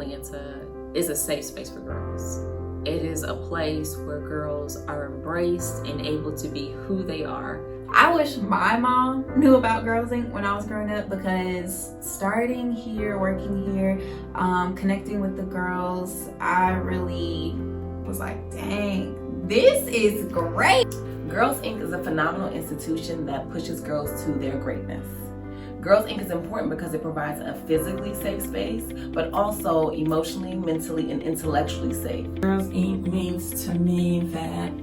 Atlanta is a safe space for girls. It is a place where girls are embraced and able to be who they are. I wish my mom knew about Girls Inc. when I was growing up, because starting here, working here, connecting with the girls, I really was like, dang, this is great. Girls Inc. is a phenomenal institution that pushes girls to their greatness. Girls Inc. is important because it provides a physically safe space, but also emotionally, mentally, and intellectually safe. Girls Inc. means to me that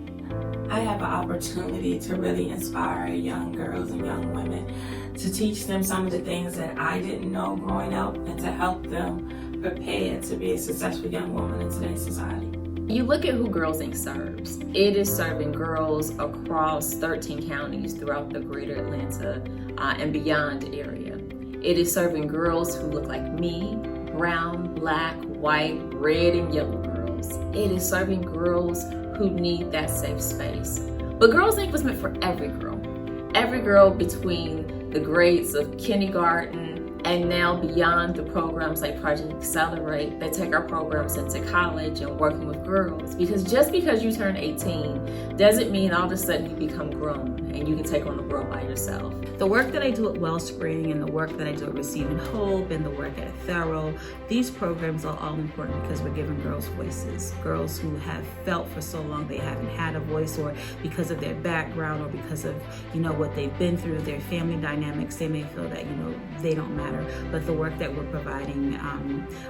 I have an opportunity to really inspire young girls and young women, to teach them some of the things that I didn't know growing up, and to help them prepare to be a successful young woman in today's society. You look at who Girls Inc. serves. It is serving girls across 13 counties throughout the greater Atlanta and beyond area. It is serving girls who look like me, brown, black, white, red, and yellow girls. It is serving girls who need that safe space. But Girls Inc. was meant for every girl. Every girl between the grades of kindergarten and now beyond the programs like Project Accelerate that take our programs into college and working with girls. Because just because you turn 18 doesn't mean all of a sudden you become grown and you can take on the world by yourself. The work that I do at Wellspring and the work that I do at Receiving Hope and the work at Thorough, these programs are all important because we're giving girls voices. Girls who have felt for so long they haven't had a voice, or because of their background or because of, what they've been through, their family dynamics, they may feel that, they don't matter. But the work that we're providing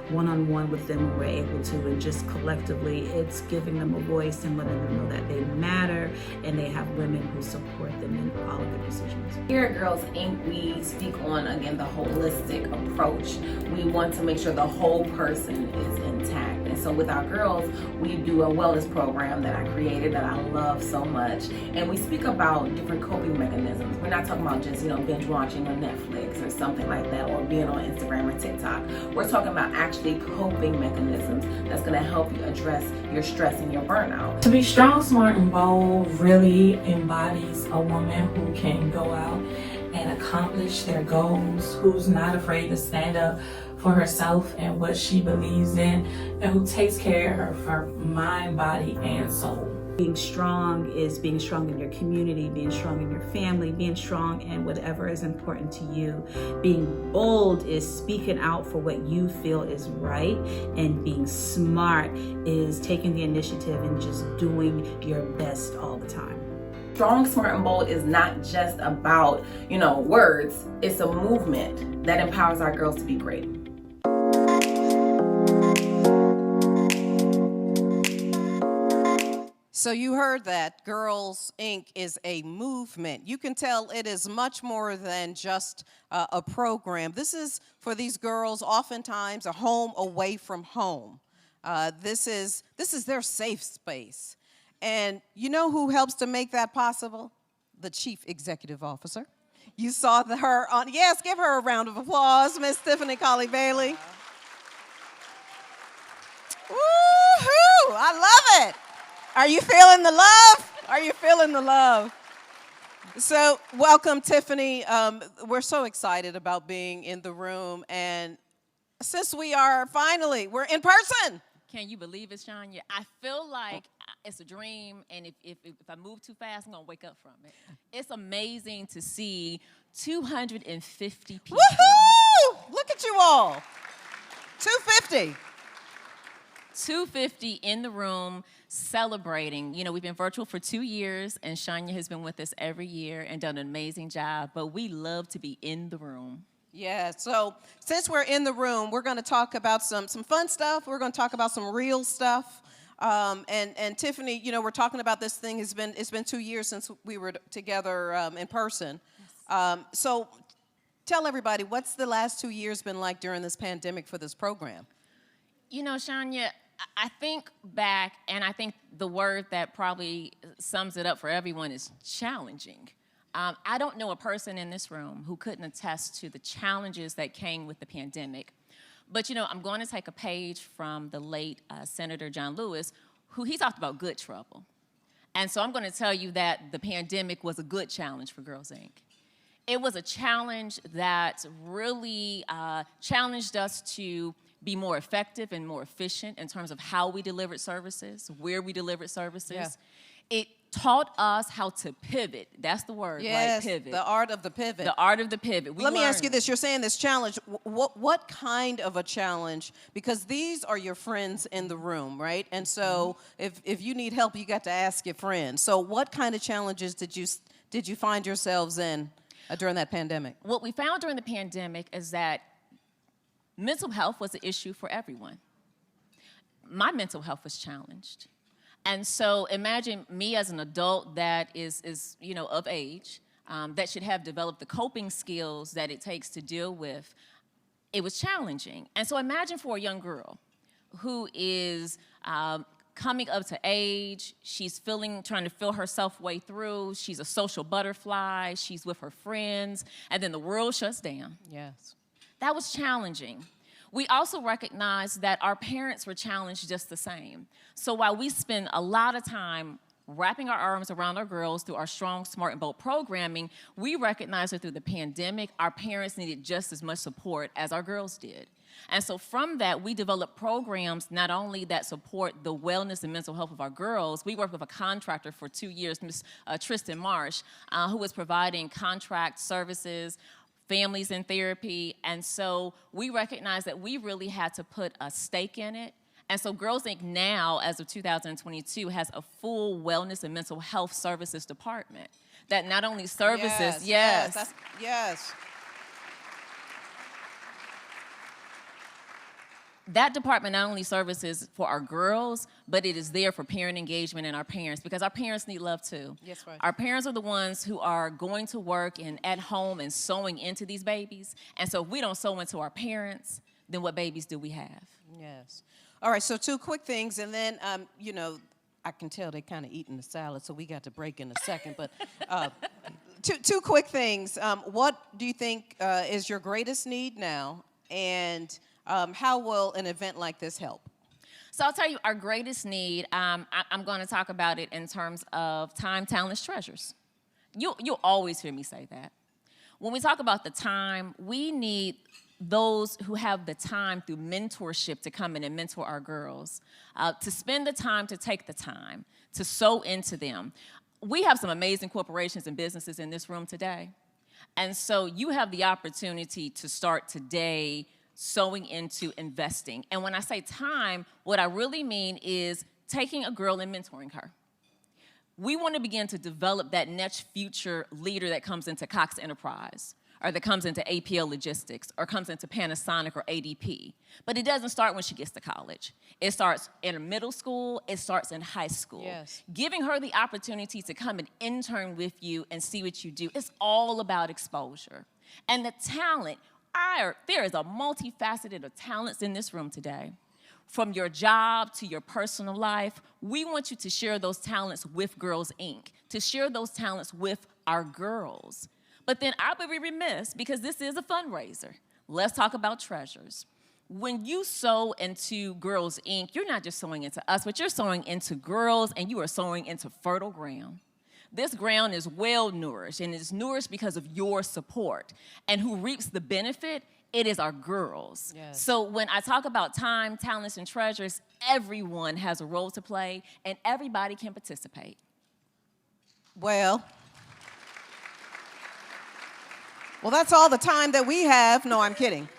one-on-one with them, we're able to, and just collectively, it's giving them a voice and letting them know that they matter and they have women who support them in all of their decisions. Here at Girls Inc., we speak on, again, the holistic approach. We want to make sure the whole person is intact. And so with our girls, we do a wellness program that I created that I love so much. And we speak about different coping mechanisms. We're not talking about just, binge watching on Netflix or something like that, or being on Instagram or TikTok. We're talking about actually coping mechanisms that's going to help you address your stress and your burnout. To be strong, smart, and bold really embodies a woman who can go out and accomplish their goals, who's not afraid to stand up for herself and what she believes in, and who takes care of her mind, body, and soul. Being strong is being strong in your community, being strong in your family, being strong in whatever is important to you. Being bold is speaking out for what you feel is right, and being smart is taking the initiative and just doing your best all the time. Strong, smart, and bold is not just about, words. It's a movement that empowers our girls to be great. So you heard that Girls Inc. is a movement. You can tell it is much more than just a program. This is, for these girls, oftentimes a home away from home. This is their safe space. And you know who helps to make that possible? The Chief Executive Officer. You saw her on, yes, give her a round of applause, Miss Tiffany Colley-Bailey. Woo-hoo, I love it. Are you feeling the love? Are you feeling the love? So welcome, Tiffany. We're so excited about being in the room. And since we're in person. Can you believe it, Shania? I feel like it's a dream, and if I move too fast, I'm going to wake up from it. It's amazing to see 250 people. Woohoo! Look at you all. 250. 250 in the room celebrating. We've been virtual for 2 years, and Shania has been with us every year and done an amazing job, but we love to be in the room. Yeah, so since we're in the room, we're going to talk about some fun stuff. We're going to talk about some real stuff. And Tiffany, we're talking about this thing. It's been 2 years since we were together in person. Yes. So tell everybody, what's the last 2 years been like during this pandemic for this program? Shania, I think back, and I think the word that probably sums it up for everyone is challenging. I don't know a person in this room who couldn't attest to the challenges that came with the pandemic. But, I'm going to take a page from the late Senator John Lewis, who he talked about good trouble. And so I'm going to tell you that the pandemic was a good challenge for Girls Inc. It was a challenge that really challenged us to be more effective and more efficient in terms of how we delivered services, where we delivered services. Yeah. It taught us how to pivot. That's the word, Yes, right? Pivot. the art of the pivot. The art of the pivot. Let me ask you this. You're saying this challenge. What kind of a challenge? Because these are your friends in the room, right? And so if you need help, you got to ask your friends. So what kind of challenges did you find yourselves in during that pandemic? What we found during the pandemic is that mental health was an issue for everyone. My mental health was challenged. And so imagine me as an adult that is of age, that should have developed the coping skills that it takes to deal with. It was challenging. And so imagine for a young girl who is coming up to age, she's trying to feel herself way through, she's a social butterfly, she's with her friends, and then the world shuts down. Yes. That was challenging. We also recognized that our parents were challenged just the same. So while we spend a lot of time wrapping our arms around our girls through our Strong, Smart, and Bold programming, we recognized that through the pandemic, our parents needed just as much support as our girls did. And so from that, we developed programs not only that support the wellness and mental health of our girls. We worked with a contractor for 2 years, Ms. Tristan Marsh, who was providing contract services, families in therapy, and so we recognized that we really had to put a stake in it. And so Girls Inc. now, as of 2022, has a full wellness and mental health services department that not only services, yes. That department not only services for our girls, but it is there for parent engagement and our parents, because our parents need love too. Yes, right. Our parents are the ones who are going to work and at home and sewing into these babies. And so if we don't sew into our parents, then what babies do we have? Yes. All right, so 2 quick things, and then, I can tell they're kind of eating the salad, so we got to break in a second, but two quick things. What do you think is your greatest need now, and how will an event like this help? So I'll tell you our greatest need. I'm going to talk about it in terms of time, talents, treasures. You'll always hear me say that. When we talk about the time, we need those who have the time through mentorship to come in and mentor our girls, to spend the time, to take the time, to sow into them. We have some amazing corporations and businesses in this room today. And so you have the opportunity to start today sowing into investing. And when I say time, what I really mean is taking a girl and mentoring her. We want to begin to develop that next future leader that comes into Cox Enterprise, or that comes into APL Logistics, or comes into Panasonic or ADP. But it doesn't start when she gets to college. It starts in middle school, it starts in high school. Yes. Giving her the opportunity to come and intern with you and see what you do. It's all about exposure. And the talent, there is a multifaceted of talents in this room today. From your job to your personal life, we want you to share those talents with Girls Inc., to share those talents with our girls. But then I would be remiss, because this is a fundraiser. Let's talk about treasures. When you sow into Girls Inc., you're not just sowing into us, but you're sowing into girls, and you are sowing into fertile ground. This ground is well nourished, and it's nourished because of your support. And who reaps the benefit? It is our girls. Yes. So when I talk about time, talents, and treasures, everyone has a role to play, and everybody can participate. Well, that's all the time that we have. No, I'm kidding.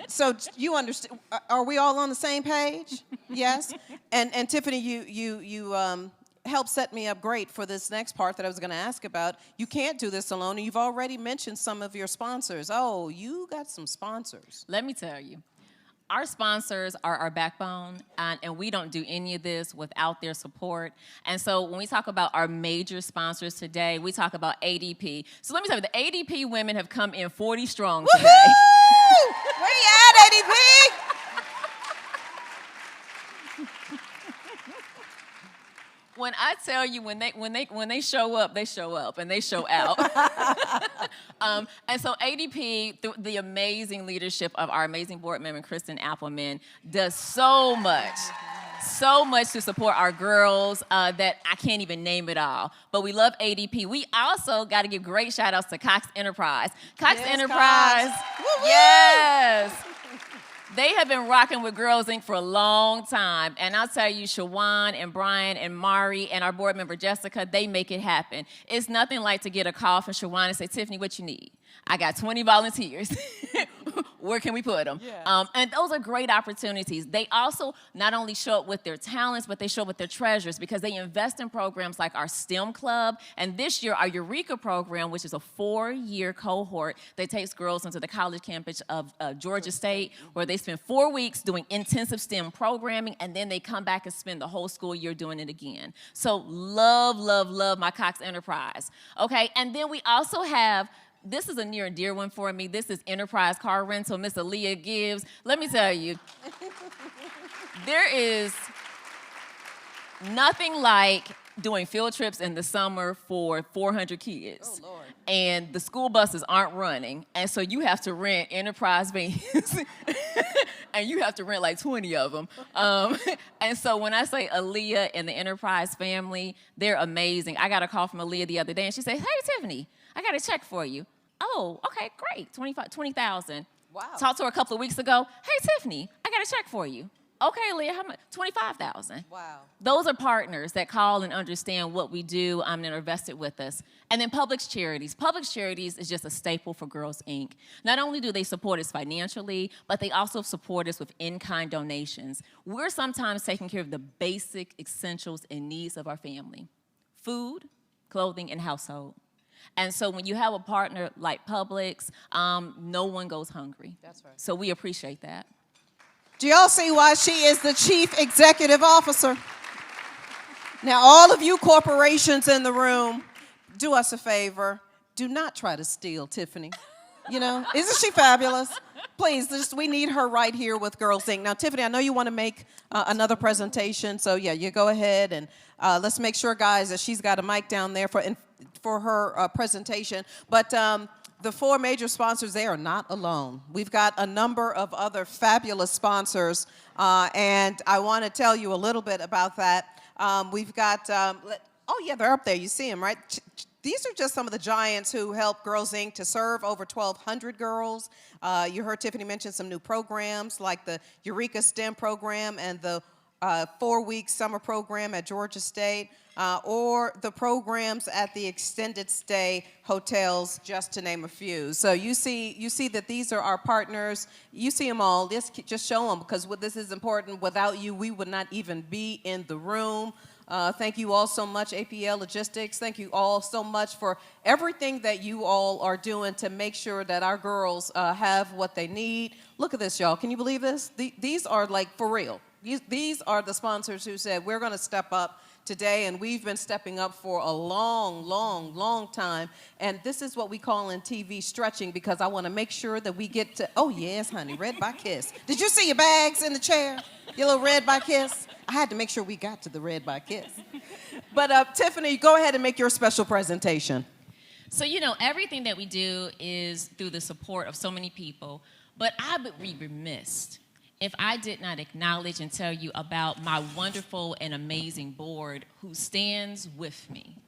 So you understand? Are we all on the same page? Yes. And Tiffany, you helped set me up great for this next part that I was going to ask about. You can't do this alone, and you've already mentioned some of your sponsors. Oh, you got some sponsors. Let me tell you, our sponsors are our backbone, and we don't do any of this without their support. And so when we talk about our major sponsors today, we talk about ADP. So let me tell you, the ADP women have come in 40 strong today. Where you at, ADP? When I tell you, when they show up, they show up and they show out. And so ADP, through the amazing leadership of our amazing board member, Kristen Appleman, does so much to support our girls that I can't even name it all. But we love ADP. We also got to give great shout outs to Cox Enterprise. Cox Yes, Enterprise, Cox. Woo-woo! yes. They have been rocking with Girls Inc. for a long time. And I'll tell you, Shawan and Brian and Mari and our board member Jessica, they make it happen. It's nothing like to get a call from Shawan and say, Tiffany, what you need? I got 20 volunteers. Where can we put them? Yeah. And those are great opportunities. They also not only show up with their talents, but they show up with their treasures because they invest in programs like our STEM Club. And this year, our Eureka program, which is a 4-year cohort that takes girls into the college campus of Georgia State, where they spend 4 weeks doing intensive STEM programming, and then they come back and spend the whole school year doing it again. So love, love, love my Cox Enterprise. Okay, and then we also have, this is a near and dear one for me. This is Enterprise Car Rental, Miss Aaliyah Gibbs. Let me tell you, there is nothing like doing field trips in the summer for 400 kids. Oh, Lord. And the school buses aren't running, and so you have to rent Enterprise vans, and you have to rent like 20 of them. And so when I say Aaliyah and the Enterprise family, they're amazing. I got a call from Aaliyah the other day, and she said, hey, Tiffany, I got a check for you. Oh, okay, great, 20,000. Wow. Talked to her a couple of weeks ago. Hey, Tiffany, I got a check for you. Okay, Aaliyah, how much? 25,000. Wow. Those are partners that call and understand what we do and are invested with us. And then Publix Charities. Publix Charities is just a staple for Girls Inc. Not only do they support us financially, but they also support us with in-kind donations. We're sometimes taking care of the basic essentials and needs of our family: food, clothing, and household. And so when you have a partner like Publix, no one goes hungry. That's right. So we appreciate that. Do y'all see why she is the chief executive officer? Now, all of you corporations in the room, do us a favor. Do not try to steal Tiffany. You know, isn't she fabulous? Please, we need her right here with Girls Inc. Now, Tiffany, I know you want to make another presentation, so yeah, you go ahead and let's make sure, guys, that she's got a mic down there for her presentation. But the 4 major sponsors, they are not alone. We've got a number of other fabulous sponsors, and I want to tell you a little bit about that. We've got, oh yeah, they're up there. You see them, right? These are just some of the giants who help Girls Inc. to serve over 1,200 girls. You heard Tiffany mention some new programs like the Eureka STEM program and the 4-week summer program at Georgia State, or the programs at the extended stay hotels, just to name a few. So you see that these are our partners. You see them all. Just show them, because this is important. Without you, we would not even be in the room. Thank you all so much, APL Logistics. Thank you all so much for everything that you all are doing to make sure that our girls have what they need. Look at this, y'all. Can you believe this? These are like for real. These are the sponsors who said, we're going to step up today, and we've been stepping up for a long, long, long time. And this is what we call in TV stretching, because I want to make sure that we get to, oh yes, honey, Red by Kiss. Did you see your bags in the chair? Your little Red by Kiss? I had to make sure we got to the Red by Kiss. But Tiffany, go ahead and make your special presentation. So, you know, everything that we do is through the support of so many people, but I would be remiss if I did not acknowledge and tell you about my wonderful and amazing board who stands with me.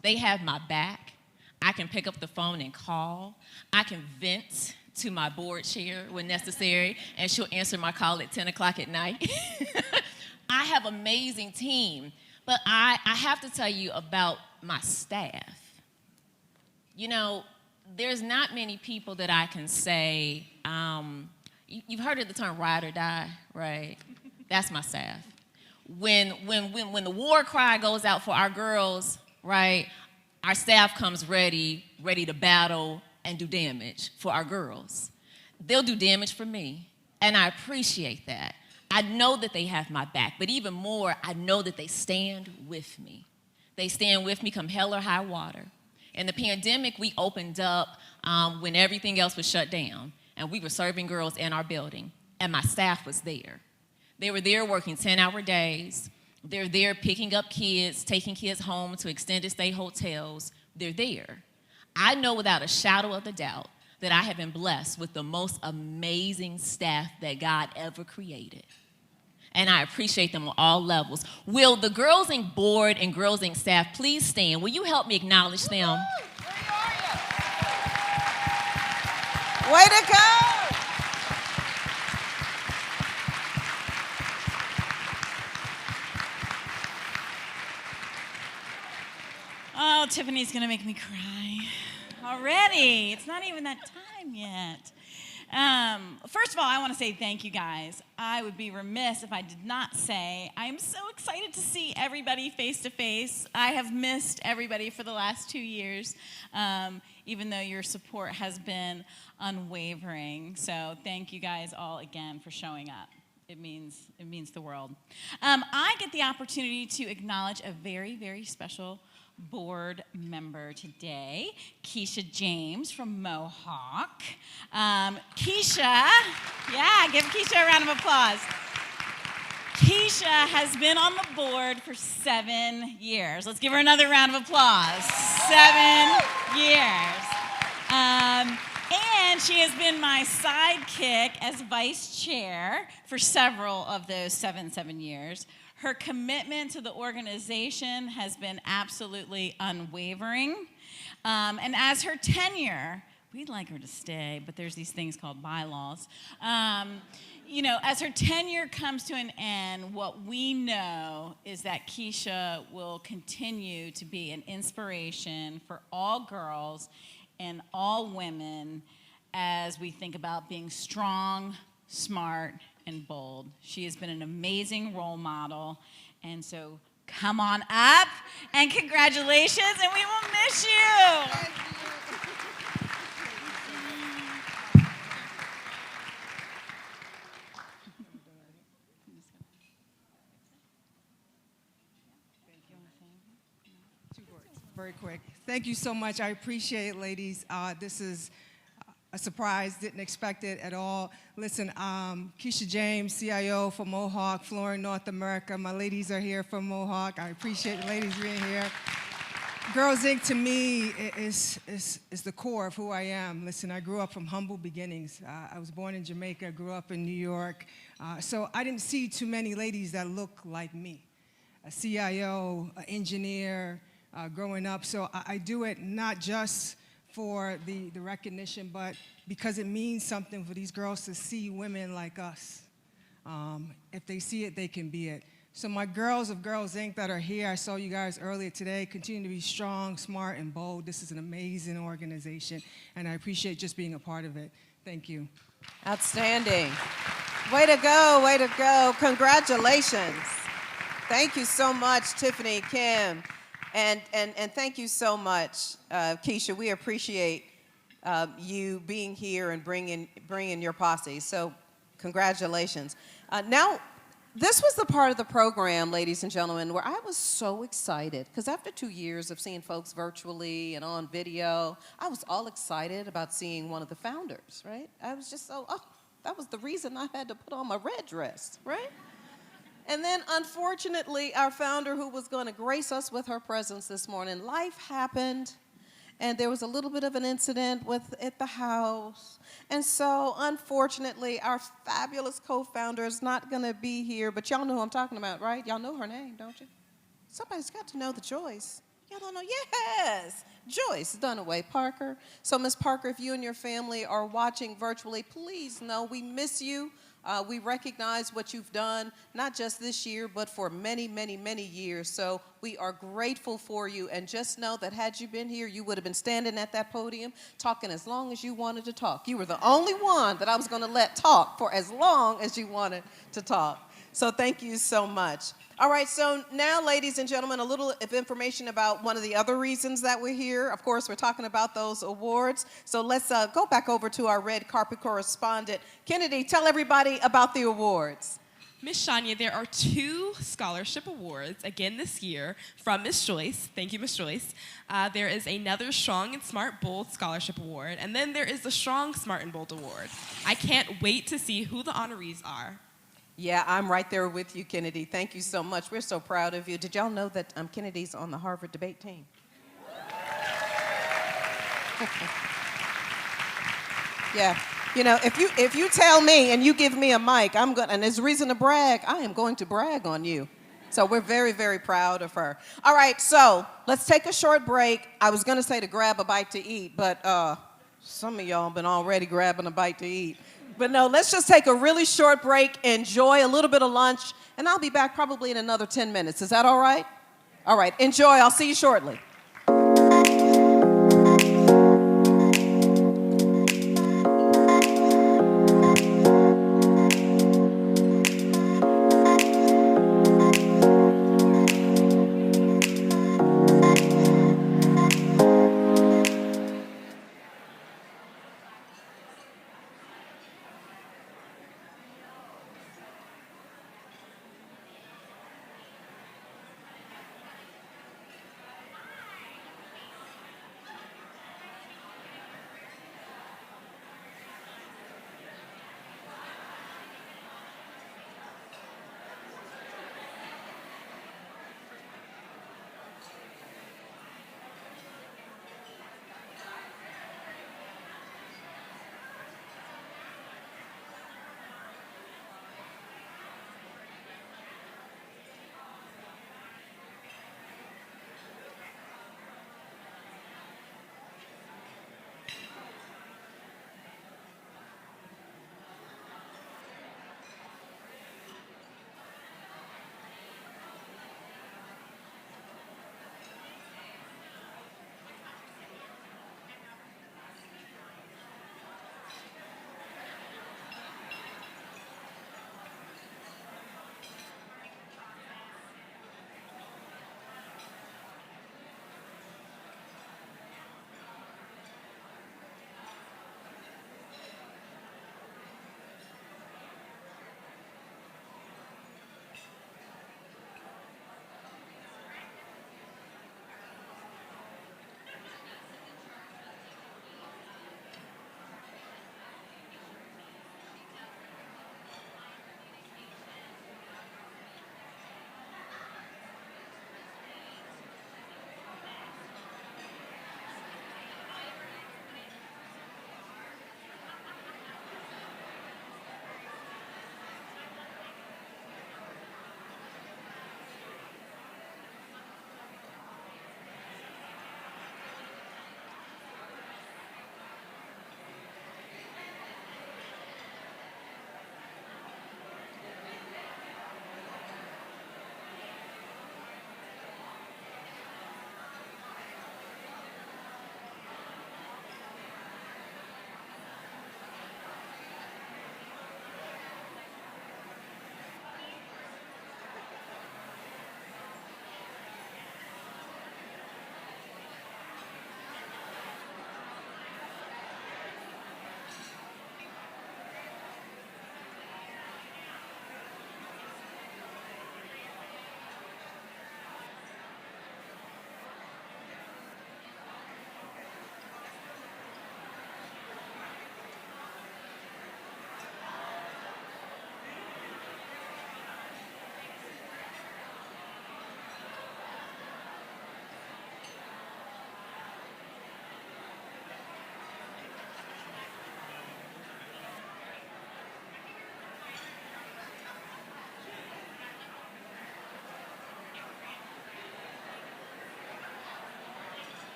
They have my back. I can pick up the phone and call. I can vent to my board chair when necessary, and she'll answer my call at 10 o'clock at night. I have an amazing team, but I have to tell you about my staff. You know, there's not many people that I can say, you've heard of the term ride or die, right? That's my staff. When the war cry goes out for our girls, right, our staff comes ready to battle and do damage for our girls. They'll do damage for me, and I appreciate that. I know that they have my back, but even more, I know that they stand with me. They stand with me come hell or high water. In the pandemic, we opened up when everything else was shut down, and we were serving girls in our building, and my staff was there. They were there working 10-hour days. They're there picking up kids, taking kids home to extended stay hotels. They're there. I know without a shadow of a doubt that I have been blessed with the most amazing staff that God ever created. And I appreciate them on all levels. Will the Girls Inc. board and Girls Inc. staff please stand? Will you help me acknowledge them? Way to go! Oh, Tiffany's gonna make me cry already. It's not even that time yet. First of all, I want to say thank you guys. I would be remiss if I did not say I am so excited to see everybody face to face. I have missed everybody for the last 2 years, even though your support has been unwavering. So thank you guys all again for showing up. It means the world. I get the opportunity to acknowledge a very, very special board member today, Keisha James from Mohawk. Keisha, give Keisha a round of applause. Keisha has been on the board for 7 years. Let's give her another round of applause. 7 years. And she has been my sidekick as vice chair for several of those seven years. Her commitment to the organization has been absolutely unwavering. And as her tenure, we'd like her to stay, but there's these things called bylaws. As her tenure comes to an end, what we know is that Keisha will continue to be an inspiration for all girls and all women as we think about being strong, smart, and bold. She has been an amazing role model, and so come on up, and congratulations, and we will miss you. Very quick. Thank you so much. I appreciate it, ladies. This is a surprise. Didn't expect it at all. Listen, Keisha James, CIO for Mohawk, Flooring North America. My ladies are here from Mohawk. I appreciate the ladies being here. Girls Inc. to me is the core of who I am. Listen, I grew up from humble beginnings. I was born in Jamaica, grew up in New York. So I didn't see too many ladies that look like me. A CIO, an engineer, growing up. So I do it not just for the recognition, but because it means something for these girls to see women like us. If they see it, they can be it. So my girls of Girls Inc. that are here, I saw you guys earlier today, continue to be strong, smart, and bold. This is an amazing organization, and I appreciate just being a part of it. Thank you. Outstanding. Way to go, way to go. Congratulations. Thank you so much, Tiffany, Kim, and thank you so much, Keisha. We appreciate you being here and bringing your posse. So congratulations. Now, this was the part of the program, ladies and gentlemen, where I was so excited, because after 2 years of seeing folks virtually and on video, I was all excited about seeing one of the founders, right? I was just so, that was the reason I had to put on my red dress, right? And then, unfortunately, our founder, who was going to grace us with her presence this morning, life happened, and there was a little bit of an incident at the house. And so, unfortunately, our fabulous co-founder is not going to be here, but y'all know who I'm talking about, right? Y'all know her name, don't you? Somebody's got to know the Joyce. Y'all don't know? Yes! Joyce Dunaway Parker. So, Ms. Parker, if you and your family are watching virtually, please know we miss you. We recognize what you've done, not just this year, but for many, many, many years. So we are grateful for you. And just know that had you been here, you would have been standing at that podium talking as long as you wanted to talk. You were the only one that I was going to let talk for as long as you wanted to talk. So thank you so much. All right, so now, ladies and gentlemen, a little of information about one of the other reasons that we're here. Of course, we're talking about those awards. So let's go back over to our red carpet correspondent. Kennedy, tell everybody about the awards. Ms. Shania, there are 2 scholarship awards again this year from Ms. Joyce. Thank you, Ms. Joyce. There is another Strong and Smart Bold Scholarship Award, and then there is the Strong, Smart, and Bold Award. I can't wait to see who the honorees are. Yeah, I'm right there with you, Kennedy. Thank you so much. We're so proud of you. Did y'all know that Kennedy's on the Harvard debate team? Yeah. You know, if you tell me and you give me a mic, and there's reason to brag, I am going to brag on you. So we're very, very proud of her. All right, so let's take a short break. I was going to say to grab a bite to eat, but some of y'all have been already grabbing a bite to eat. But no, let's just take a really short break, enjoy a little bit of lunch, and I'll be back probably in another 10 minutes. Is that all right? All right, enjoy. I'll see you shortly.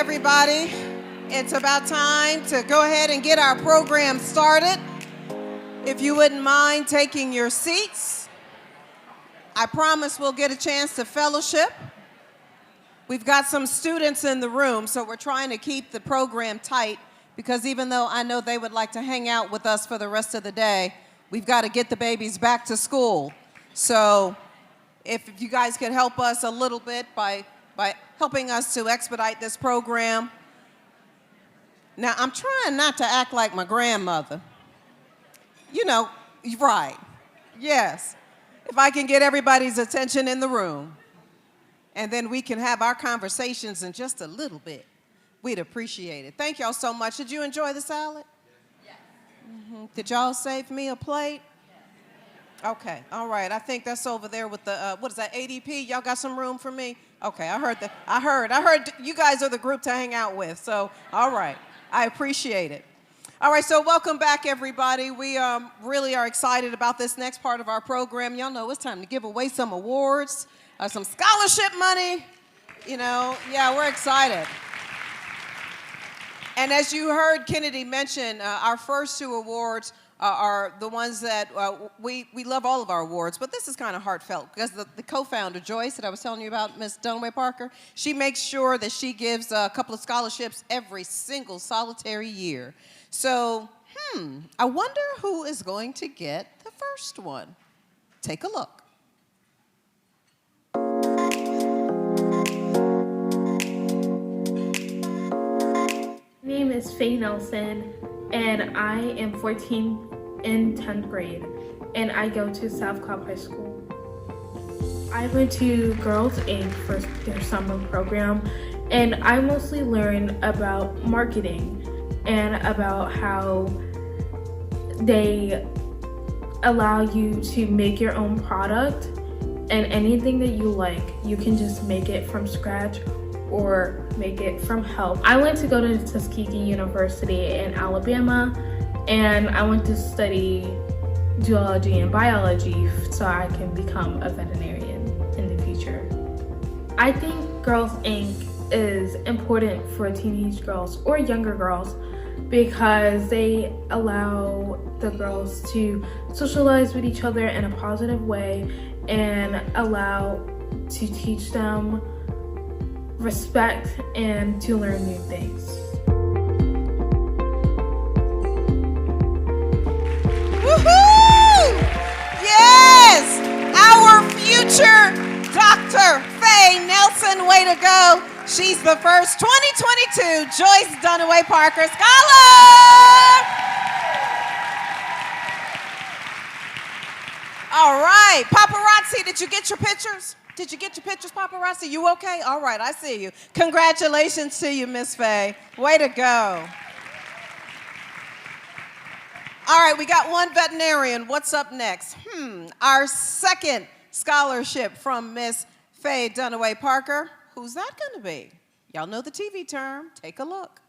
everybody. It's about time to go ahead and get our program started. If you wouldn't mind taking your seats, I promise we'll get a chance to fellowship. We've got some students in the room, so we're trying to keep the program tight because even though I know they would like to hang out with us for the rest of the day, we've got to get the babies back to school. So if you guys could help us a little bit by helping us to expedite this program. Now, I'm trying not to act like my grandmother. You know, right. Yes. If I can get everybody's attention in the room, and then we can have our conversations in just a little bit, we'd appreciate it. Thank y'all so much. Did you enjoy the salad? Yes. Mm-hmm. Did y'all save me a plate? Yes. Okay, all right. I think that's over there with the, what is that, ADP? Y'all got some room for me? Okay, I heard that. I heard you guys are the group to hang out with, so all right. I appreciate it. All right, so welcome back, everybody. We really are excited about this next part of our program. Y'all know it's time to give away some awards, some scholarship money. You know, yeah, we're excited. And as you heard Kennedy mention, our first two awards are the ones that we love all of our awards, but this is kind of heartfelt because the co-founder, Joyce, that I was telling you about, Miss Dunaway Parker, she makes sure that she gives a couple of scholarships every single solitary year. So, I wonder who is going to get the first one. Take a look. My name is Faye Nelson, and I am 14 in 10th grade, and I go to South Cobb High School. I went to Girls Inc. for their summer program, and I mostly learned about marketing and about how they allow you to make your own product, and anything that you like, you can just make it from scratch or make it from help. I went to go to Tuskegee University in Alabama, and I went to study zoology and biology so I can become a veterinarian in the future. I think Girls Inc. is important for teenage girls or younger girls because they allow the girls to socialize with each other in a positive way and allow to teach them respect and to learn new things. Woohoo! Yes! Our future Dr. Faye Nelson, way to go. She's the first 2022 Joyce Dunaway Parker Scholar! All right, paparazzi, did you get your pictures? Did you get your pictures, paparazzi? You okay? All right, I see you. Congratulations to you, Miss Faye. Way to go. All right, we got one veterinarian. What's up next? Our second scholarship from Miss Faye Dunaway Parker. Who's that going to be? Y'all know the TV term. Take a look.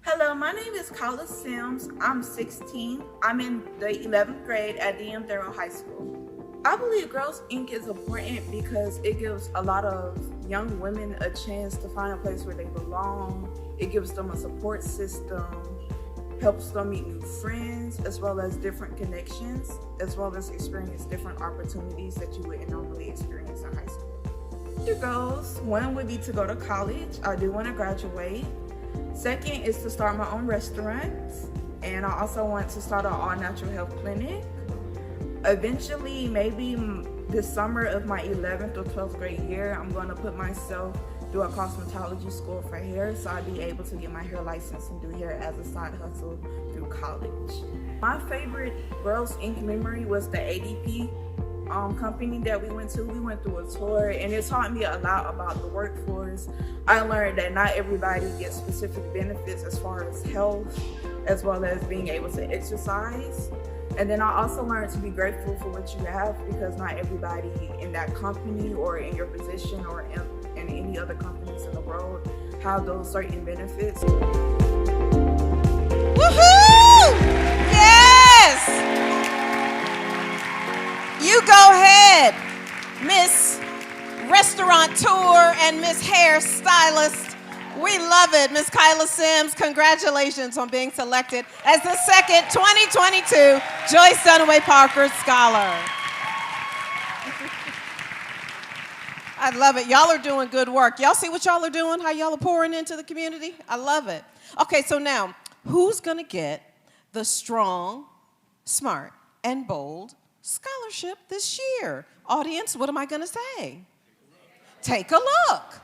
Hello, my name is Kyla Sims. I'm 16. I'm in the 11th grade at DM Thurrow High School. I believe Girls Inc. is important because it gives a lot of young women a chance to find a place where they belong. It gives them a support system, helps them meet new friends, as well as different connections, as well as experience different opportunities that you wouldn't normally experience in high school. Future goals, one would be to go to college. I do want to graduate. Second is to start my own restaurants, and I also want to start an all-natural health clinic. Eventually, maybe this summer of my 11th or 12th grade year, I'm going to put myself through a cosmetology school for hair, so I'd be able to get my hair license and do hair as a side hustle through college. My favorite Girls Inc. memory was the ADP company that we went to. We went through a tour, and it taught me a lot about the workforce. I learned that not everybody gets specific benefits as far as health, as well as being able to exercise. And then I also learned to be grateful for what you have, because not everybody in that company or in your position or in any other companies in the world have those certain benefits. Woohoo! Yes! contour and Miss Hairstylist. We love it. Miss Kyla Sims, congratulations on being selected as the second 2022 Joyce Dunaway Parker Scholar. I love it. Y'all are doing good work. Y'all see what y'all are doing? How y'all are pouring into the community? I love it. Okay, so now, who's going to get the Strong, Smart, and Bold Scholarship this year? Audience, what am I going to say? Take a look.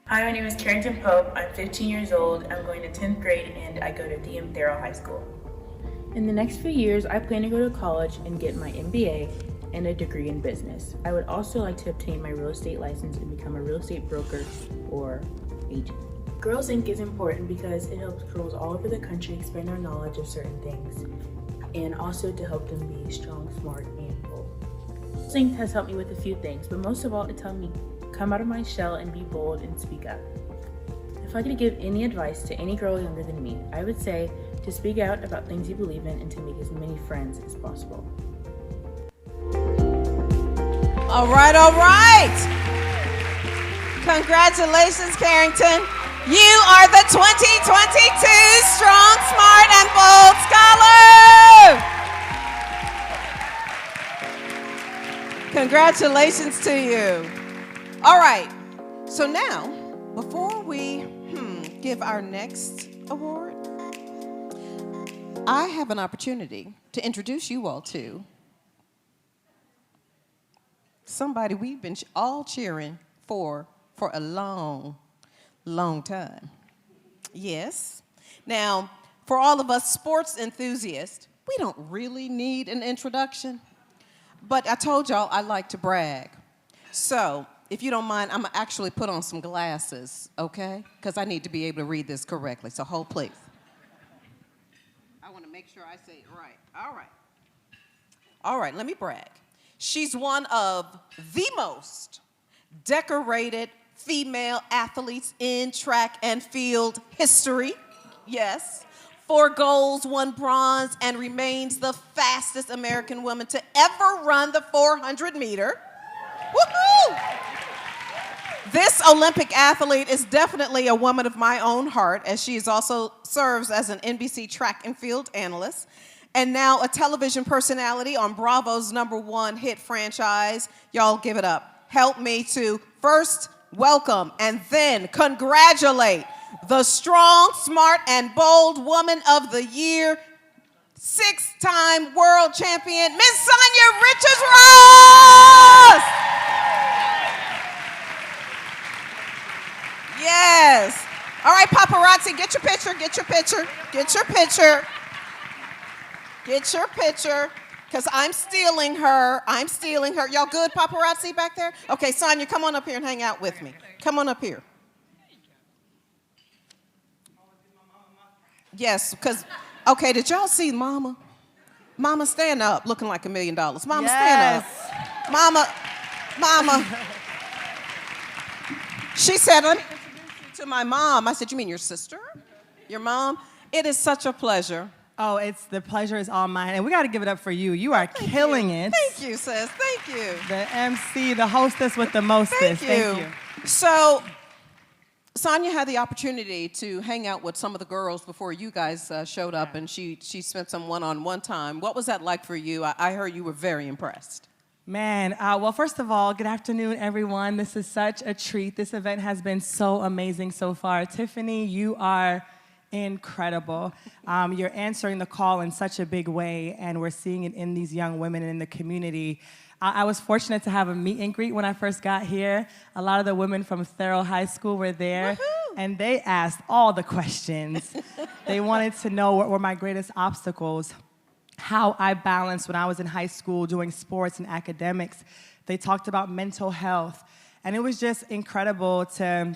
Hi, my name is Carrington Pope. I'm 15 years old. I'm going to 10th grade and I go to DM Darrell High School. In the next few years, I plan to go to college and get my MBA and a degree in business. I would also like to obtain my real estate license and become a real estate broker or agent. Girls Inc. is important because it helps girls all over the country expand their knowledge of certain things and also to help them be strong, smart, and bold. Girls Inc. has helped me with a few things, but most of all, it's helped me come out of my shell and be bold and speak up. If I could give any advice to any girl younger than me, I would say to speak out about things you believe in and to make as many friends as possible. All right, all right. Congratulations, Carrington. You are the 2022 Strong, Smart, and Bold Scholar. Congratulations to you. All right, so now, before we give our next award, I have an opportunity to introduce you all to somebody we've been all cheering for a long, long time. Yes. Now, for all of us sports enthusiasts, we don't really need an introduction, but I told y'all I like to brag. So, if you don't mind, I'm gonna actually put on some glasses, okay? Because I need to be able to read this correctly, so hold please. I wanna make sure I say it right. All right. All right, let me brag. She's one of the most decorated female athletes in track and field history. Yes. 4 golds, 1 bronze, and remains the fastest American woman to ever run the 400 meter. Woohoo! This Olympic athlete is definitely a woman of my own heart, as she is also serves as an NBC track and field analyst, and now a television personality on Bravo's #1 hit franchise. Y'all give it up. Help me to first welcome and then congratulate the Strong, Smart, and Bold Woman of the Year, 6-time world champion, Miss Sonia Richards-Ross! Yes. All right, paparazzi, get your picture, get your picture, get your picture. Get your picture, because I'm stealing her. I'm stealing her. Y'all good, paparazzi back there? Okay, Sonia, come on up here and hang out with me. Come on up here. Yes, because, okay, did y'all see Mama? Mama, stand up, looking like $1 million. Mama, stand up. Mama. She said, let me introduce you to my mom. I said, you mean your sister? Your mom? It is such a pleasure. Oh, the pleasure is all mine. And we got to give it up for you. You are killing it. Thank you, sis. Thank you. The MC, the hostess with the mostest. Thank you. So, Sonia had the opportunity to hang out with some of the girls before you guys showed up, and she spent some one-on-one time. What was that like for you? I heard you were very impressed. Man, well, first of all, good afternoon, everyone. This is such a treat. This event has been so amazing so far. Tiffany, you are incredible. You're answering the call in such a big way, and we're seeing it in these young women and in the community. I was fortunate to have a meet and greet when I first got here. A lot of the women from Thurl High School were there, and they asked all the questions. They wanted to know what were my greatest obstacles, how I balanced when I was in high school doing sports and academics. They talked about mental health, and it was just incredible to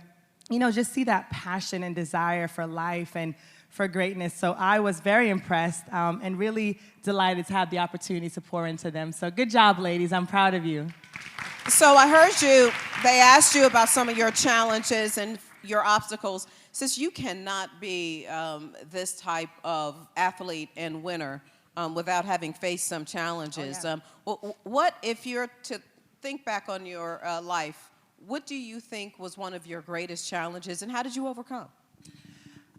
just see that passion and desire for life and for greatness. So I was very impressed and really delighted to have the opportunity to pour into them. So good job, ladies. I'm proud of you. So I heard they asked you about some of your challenges and your obstacles. Since you cannot be this type of athlete and winner without having faced some challenges. What, if you're to think back on your life, what do you think was one of your greatest challenges, and how did you overcome?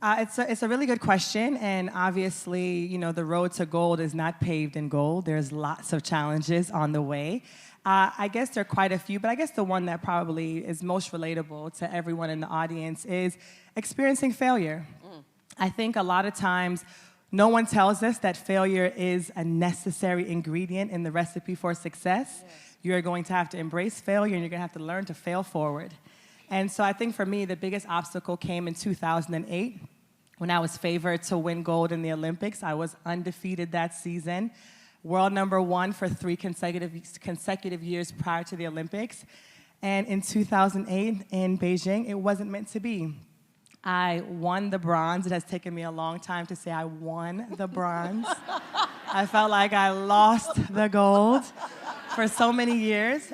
It's a really good question, and obviously, you know, the road to gold is not paved in gold. There's lots of challenges on the way. I guess there are quite a few, but I guess the one that probably is most relatable to everyone in the audience is experiencing failure. I think a lot of times, no one tells us that failure is a necessary ingredient in the recipe for success. Yes. You're going to have to embrace failure, and you're going to have to learn to fail forward. And so I think for me, the biggest obstacle came in 2008 when I was favored to win gold in the Olympics. I was undefeated that season, world #1 for 3 consecutive years prior to the Olympics. And in 2008 in Beijing, it wasn't meant to be. I won the bronze. It has taken me a long time to say I won the bronze. I felt like I lost the gold for so many years.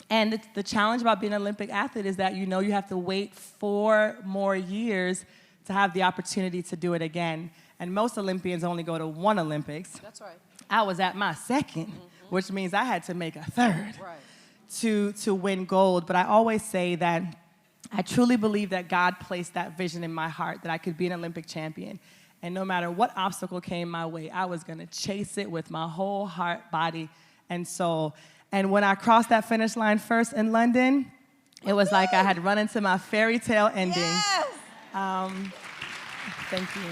And the challenge about being an Olympic athlete is that you know you have to wait 4 more years to have the opportunity to do it again. And most Olympians only go to 1 Olympics. That's right. I was at my 2nd, which means I had to make a 3rd to win gold. But I always say that I truly believe that God placed that vision in my heart, that I could be an Olympic champion. And no matter what obstacle came my way, I was going to chase it with my whole heart, body, and soul. And when I crossed that finish line first in London, it was like I had run into my fairy tale ending. Yes! Thank you.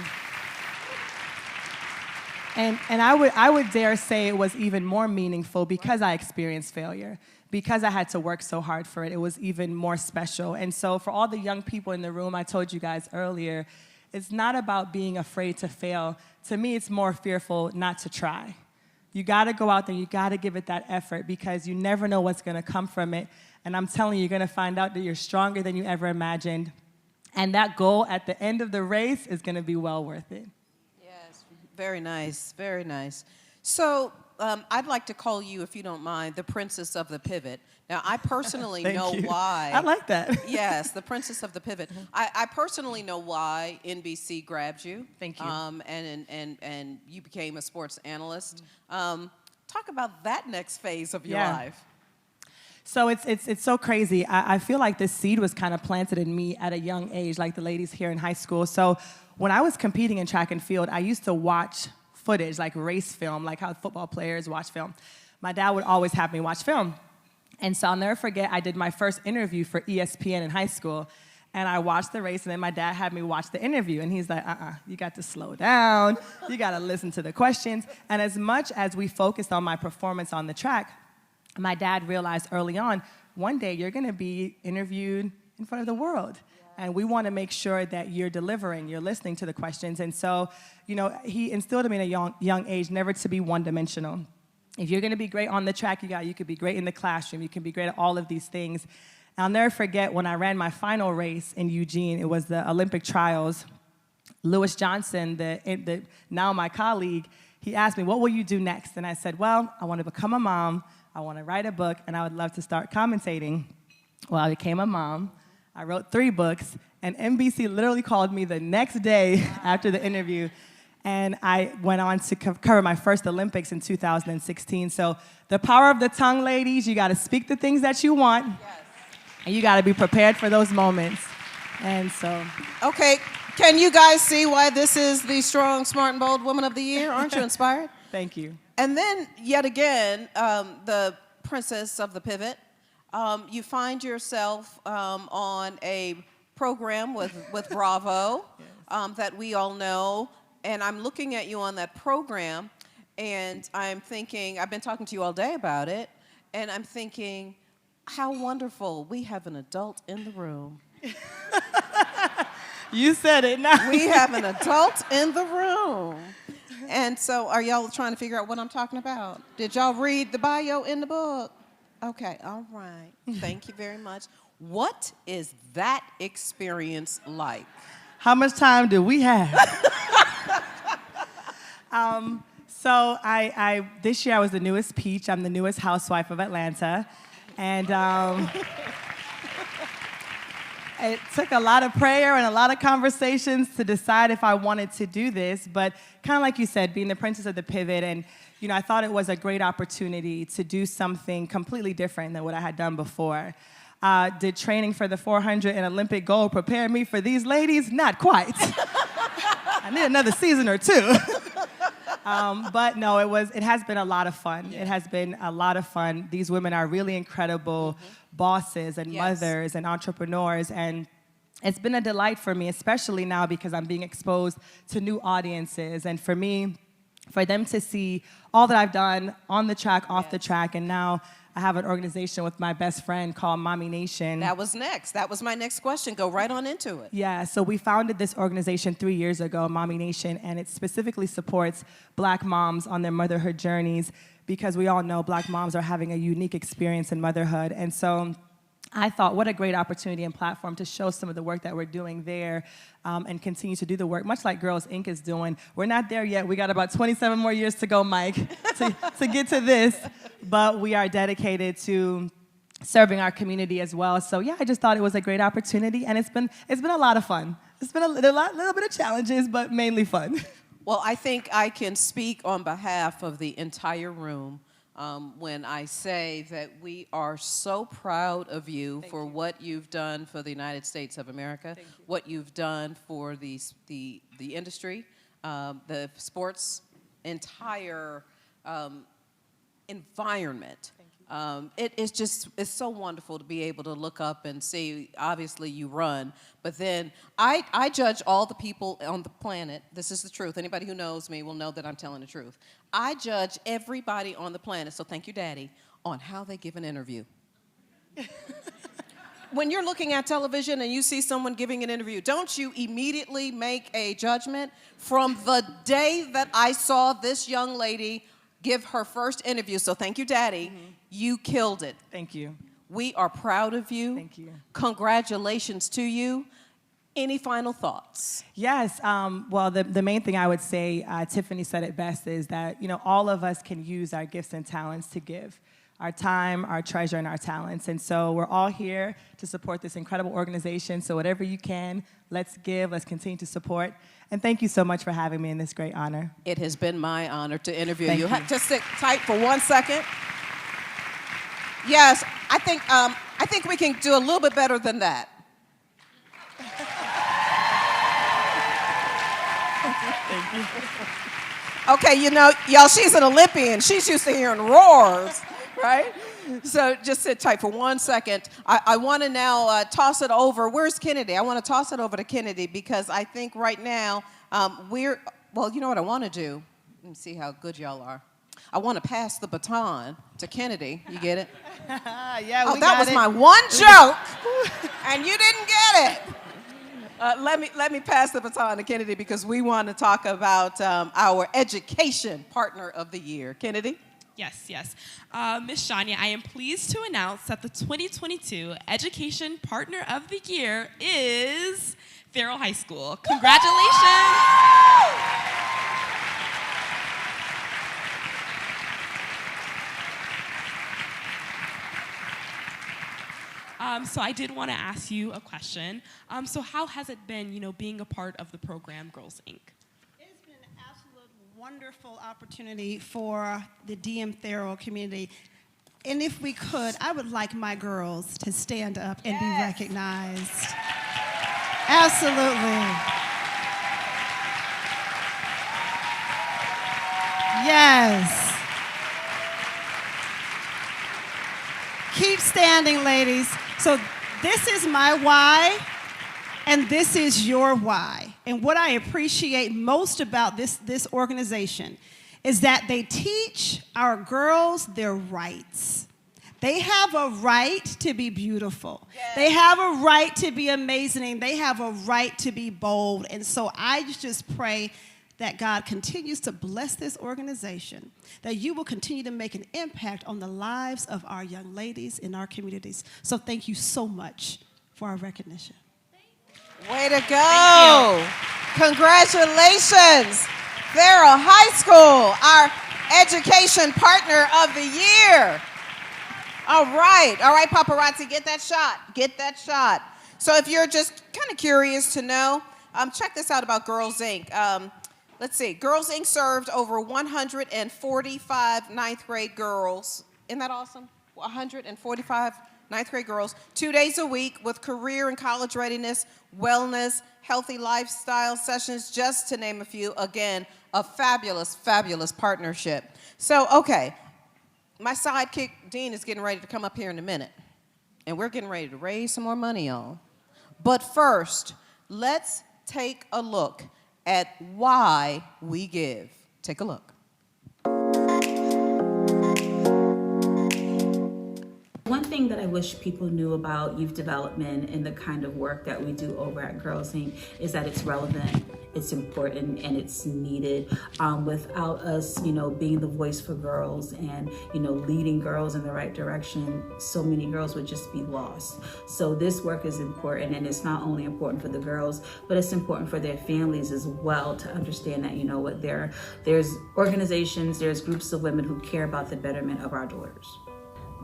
And I would dare say it was even more meaningful because I experienced failure. Because I had to work so hard for it, it was even more special. And so for all the young people in the room, I told you guys earlier, it's not about being afraid to fail. To me, it's more fearful not to try. You gotta go out there, you gotta give it that effort because you never know what's gonna come from it. And I'm telling you, you're gonna find out that you're stronger than you ever imagined. And that goal at the end of the race is gonna be well worth it. Yes, very nice, very nice. So I'd like to call you, if you don't mind, the Princess of the Pivot. Now, I personally know why. I like that. Yes, the Princess of the Pivot. I personally know why NBC grabbed you. Thank you. And you became a sports analyst. Talk about that next phase of your life. So it's so crazy. I feel like this seed was kind of planted in me at a young age, like the ladies here in high school. So when I was competing in track and field, I used to watch footage, like race film, like how football players watch film. My dad would always have me watch film. And so I'll never forget, I did my first interview for ESPN in high school, and I watched the race, and then my dad had me watch the interview, and he's like, you got to slow down, you got to listen to the questions. And as much as we focused on my performance on the track, my dad realized early on, one day you're going to be interviewed in front of the world. And we want to make sure that you're delivering, you're listening to the questions. And so, you know, he instilled in me at a young age never to be one-dimensional. If you're going to be great on the track, you could be great in the classroom. You can be great at all of these things. And I'll never forget when I ran my final race in Eugene. It was the Olympic trials. Lewis Johnson, now my colleague, he asked me, what will you do next? And I said, well, I want to become a mom. I want to write a book, and I would love to start commentating. Well, I became a mom. I wrote 3 books, and NBC literally called me the next day after the interview, and I went on to cover my first Olympics in 2016. So the power of the tongue, ladies, you got to speak the things that you want, and you got to be prepared for those moments. And so... Okay, can you guys see why this is the Strong, Smart, and Bold Woman of the Year? Aren't you inspired? Thank you. And then, yet again, the Princess of the Pivot. You find yourself on a program with Bravo that we all know, and I'm looking at you on that program, and I'm thinking, I've been talking to you all day about it, and I'm thinking, how wonderful, we have an adult in the room. You said it now. We have an adult in the room. And so are y'all trying to figure out what I'm talking about? Did y'all read the bio in the book? Okay, all right. Thank you very much. What is that experience like? How much time do we have? So this year I was the newest Peach. I'm the newest housewife of Atlanta. And It took a lot of prayer and a lot of conversations to decide if I wanted to do this, but kind of like you said, being the princess of the pivot, and I thought it was a great opportunity to do something completely different than what I had done before. Did training for the 400 and Olympic gold prepare me for these ladies? Not quite. I need another season or two. But no, it has been a lot of fun. Yeah. It has been a lot of fun. These women are really incredible bosses and mothers and entrepreneurs, and it's been a delight for me, especially now because I'm being exposed to new audiences, and for them to see all that I've done on the track, off the track, and now I have an organization with my best friend called Mommy Nation. That was next. That was my next question. Go right on into it. Yeah, so we founded this organization 3 years ago, Mommy Nation, and it specifically supports Black moms on their motherhood journeys, because we all know Black moms are having a unique experience in motherhood. And so I thought, what a great opportunity and platform to show some of the work that we're doing there, and continue to do the work, much like Girls Inc. is doing. We're not there yet. We got about 27 more years to go, Mike, to get to this. But we are dedicated to serving our community as well. So yeah, I just thought it was a great opportunity, and it's been a lot of fun. It's been a little bit of challenges, but mainly fun. Well, I think I can speak on behalf of the entire room when I say that we are so proud of you for what you've done for the United States of America, what you've done for the industry, the sports entire environment. It's so wonderful to be able to look up and see, obviously you run, but then I judge all the people on the planet. This is the truth. Anybody who knows me will know that I'm telling the truth. I judge everybody on the planet, so thank you, Daddy, on how they give an interview. When you're looking at television and you see someone giving an interview, don't you immediately make a judgment? From the day that I saw this young lady give her first interview, so thank you, Daddy, you killed it. Thank you. We are proud of you. Thank you. Congratulations to you. Any final thoughts? Yes. Well, the main thing I would say, Tiffany said it best, is that all of us can use our gifts and talents to give. Our time, our treasure, and our talents. And so we're all here to support this incredible organization. So whatever you can, let's give, let's continue to support. And thank you so much for having me in this great honor. It has been my honor to interview you. Thank you. Just sit tight for 1 second. Yes, I think we can do a little bit better than that. Thank you. Okay, y'all, she's an Olympian. She's used to hearing roars, right? So just sit tight for 1 second. I want to now toss it over. Where's Kennedy? I want to toss it over to Kennedy, because I think right now well, you know what I want to do? Let me see how good y'all are. I want to pass the baton to Kennedy. You get it? Yeah, that was my one joke, and you didn't get it. Let me pass the baton to Kennedy, because we want to talk about our Education Partner of the Year. Kennedy? Yes. Ms. Shania, I am pleased to announce that the 2022 Education Partner of the Year is Farrell High School. Congratulations! So I did want to ask you a question. So how has it been, being a part of the program Girls Inc.? It's been an absolute wonderful opportunity for the DM Thorough community. And if we could, I would like my girls to stand up and be recognized. Absolutely. Yes. Keep standing, ladies. So this is my why, and this is your why. And what I appreciate most about this organization is that they teach our girls their rights. They have a right to be beautiful. Yes. They have a right to be amazing. They have a right to be bold. And so I just pray that God continues to bless this organization, that you will continue to make an impact on the lives of our young ladies in our communities. So thank you so much for our recognition. Way to go. Congratulations, Farrell High School, our Education Partner of the Year. All right, paparazzi, get that shot. So if you're just kind of curious to know, check this out about Girls Inc. Let's see, Girls Inc. served over 145 ninth grade girls. Isn't that awesome? 145 ninth grade girls, 2 days a week with career and college readiness, wellness, healthy lifestyle sessions, just to name a few. Again, a fabulous, fabulous partnership. So, okay, my sidekick, Dean, is getting ready to come up here in a minute. And we're getting ready to raise some more money, y'all. But first, let's take a look at why we give. Take a look. One thing that I wish people knew about youth development and the kind of work that we do over at Girls Inc. is that it's relevant, it's important, and it's needed. Without us, being the voice for girls and, leading girls in the right direction, so many girls would just be lost. So this work is important, and it's not only important for the girls, but it's important for their families as well to understand that, there's organizations, there's groups of women who care about the betterment of our daughters.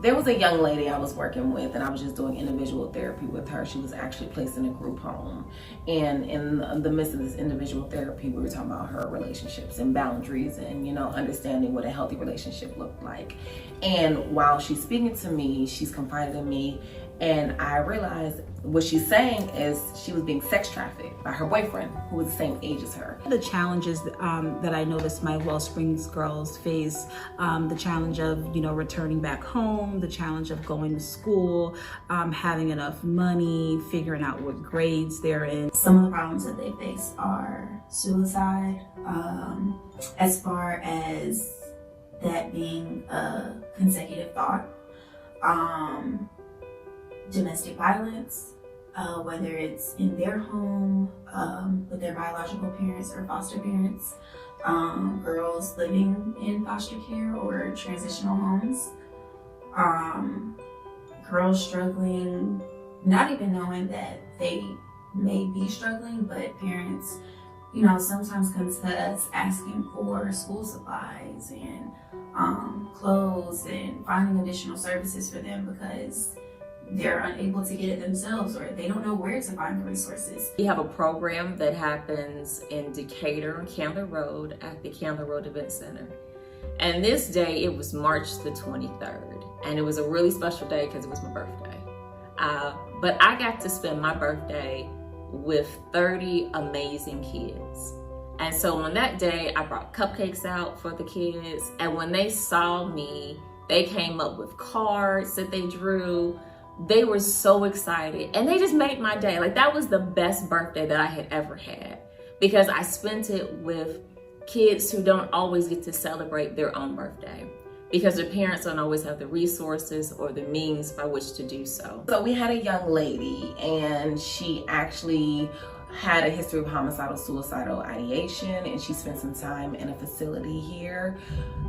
There was a young lady I was working with, and I was just doing individual therapy with her. She was actually placed in a group home. And in the midst of this individual therapy, we were talking about her relationships and boundaries and, understanding what a healthy relationship looked like. And while she's speaking to me, she's confided in me, and I realized what she's saying is she was being sex trafficked by her boyfriend, who was the same age as her. The challenges that I noticed my Wellsprings girls face, the challenge of, returning back home, the challenge of going to school, having enough money, figuring out what grades they're in. Some of the problems that they face are suicide, as far as that being a consecutive thought, domestic violence, whether it's in their home with their biological parents or foster parents, girls living in foster care or transitional homes, girls struggling, not even knowing that they may be struggling, but parents, sometimes come to us asking for school supplies and clothes and finding additional services for them because they're unable to get it themselves or they don't know where to find the resources. We have a program that happens in Decatur on Candler Road at the Candler Road Event Center. And this day, it was March the 23rd. And it was a really special day because it was my birthday. But I got to spend my birthday with 30 amazing kids. And so on that day, I brought cupcakes out for the kids. And when they saw me, they came up with cards that they drew. They were so excited and they just made my day. Like, that was the best birthday that I had ever had because I spent it with kids who don't always get to celebrate their own birthday because their parents don't always have the resources or the means by which to do so. So we had a young lady and she actually had a history of homicidal, suicidal ideation, and she spent some time in a facility here.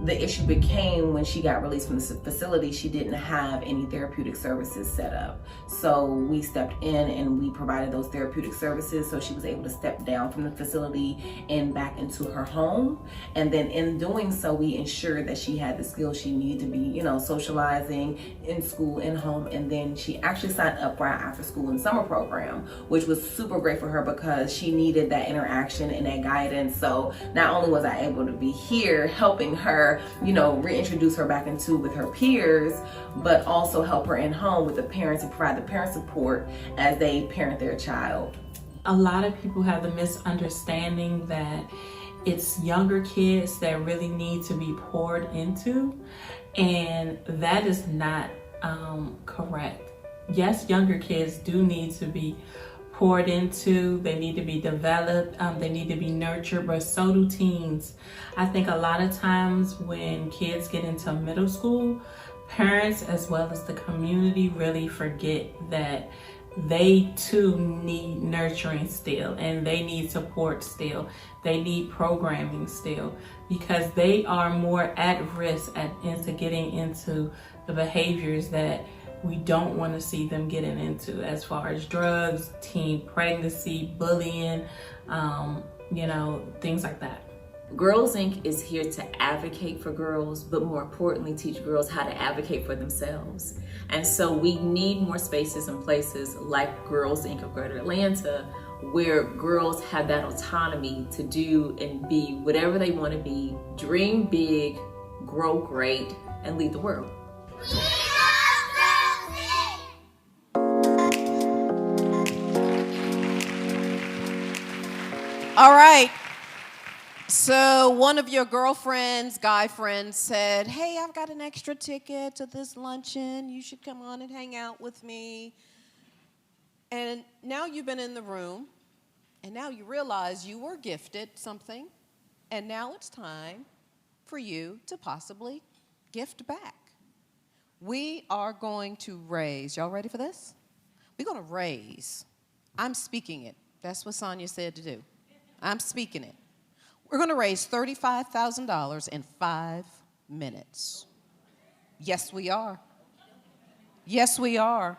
The issue became when she got released from the facility, she didn't have any therapeutic services set up. So we stepped in and we provided those therapeutic services so she was able to step down from the facility and back into her home. And then in doing so, we ensured that she had the skills she needed to be, socializing in school, in home. And then she actually signed up for our after school and summer program, which was super great for her because she needed that interaction and that guidance. So not only was I able to be here helping her, reintroduce her back into with her peers, but also help her in home with the parents and provide the parent support as they parent their child. A lot of people have the misunderstanding that it's younger kids that really need to be poured into, and that is not correct. Yes, younger kids do need to be poured into, they need to be developed, they need to be nurtured, but so do teens. I think a lot of times when kids get into middle school, parents as well as the community really forget that they too need nurturing still, and they need support still. They need programming still, because they are more at risk into getting into the behaviors that we don't want to see them getting into, as far as drugs, teen pregnancy, bullying, things like that. Girls Inc. is here to advocate for girls, but more importantly, teach girls how to advocate for themselves. And so we need more spaces and places like Girls Inc. of Greater Atlanta, where girls have that autonomy to do and be whatever they want to be, dream big, grow great, and lead the world. All right. So one of your girlfriends, guy friends said, hey, I've got an extra ticket to this luncheon. You should come on and hang out with me. And now you've been in the room, and now you realize you were gifted something, and now it's time for you to possibly gift back. We are going to raise, y'all ready for this? We're going to raise. I'm speaking it. That's what Sonia said to do. I'm speaking it. We're going to raise $35,000 in 5 minutes. Yes, we are. Yes, we are.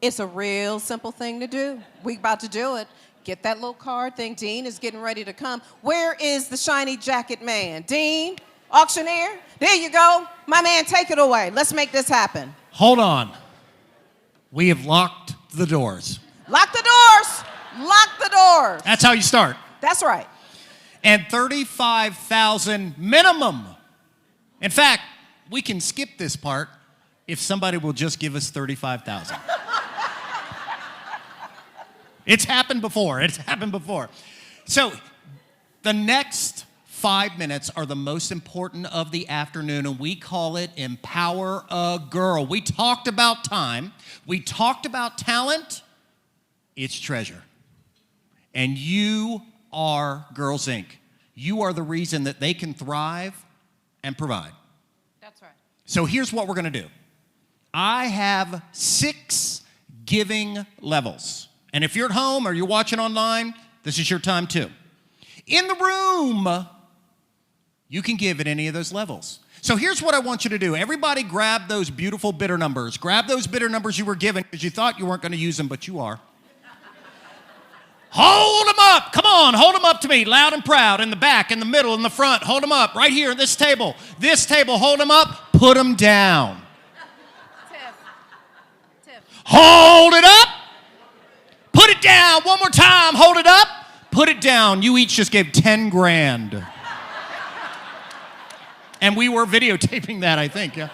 It's a real simple thing to do. We're about to do it. Get that little card thing. Dean is getting ready to come. Where is the shiny jacket man? Dean, auctioneer, there you go. My man, take it away. Let's make this happen. Hold on. We have locked the doors. Lock the doors. Lock the doors. That's how you start. That's right. And $35,000 minimum. In fact, we can skip this part if somebody will just give us $35,000. It's happened before. It's happened before. So the next 5 minutes are the most important of the afternoon, and we call it Empower a Girl. We talked about time. We talked about talent. It's treasure. And you are Girls Inc. You are the reason that they can thrive and provide. That's right. So here's what we're going to do. I have 6 giving levels. And if you're at home or you're watching online, this is your time too. In the room, you can give at any of those levels. So here's what I want you to do. Everybody grab those beautiful bidder numbers. Grab those bidder numbers you were given because you thought you weren't going to use them, but you are. Hold them up. Come on, hold them up to me, loud and proud, in the back, in the middle, in the front. Hold them up right here at this table. This table, hold them up, put them down. Tiff. Hold it up. Put it down. One more time. Hold it up. Put it down. You each just gave 10 grand. And we were videotaping that, I think. Yeah.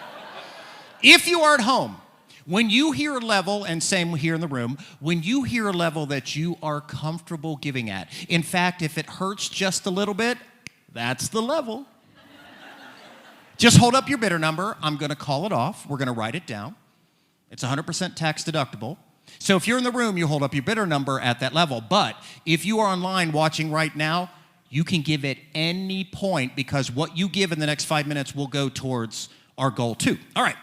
If you are at home, when you hear a level, and same here in the room, when you hear a level that you are comfortable giving at, in fact, if it hurts just a little bit, that's the level. Just hold up your bidder number. I'm going to call it off. We're going to write it down. It's 100% tax deductible. So if you're in the room, you hold up your bidder number at that level. But if you are online watching right now, you can give at any point because what you give in the next 5 minutes will go towards our goal too. All right.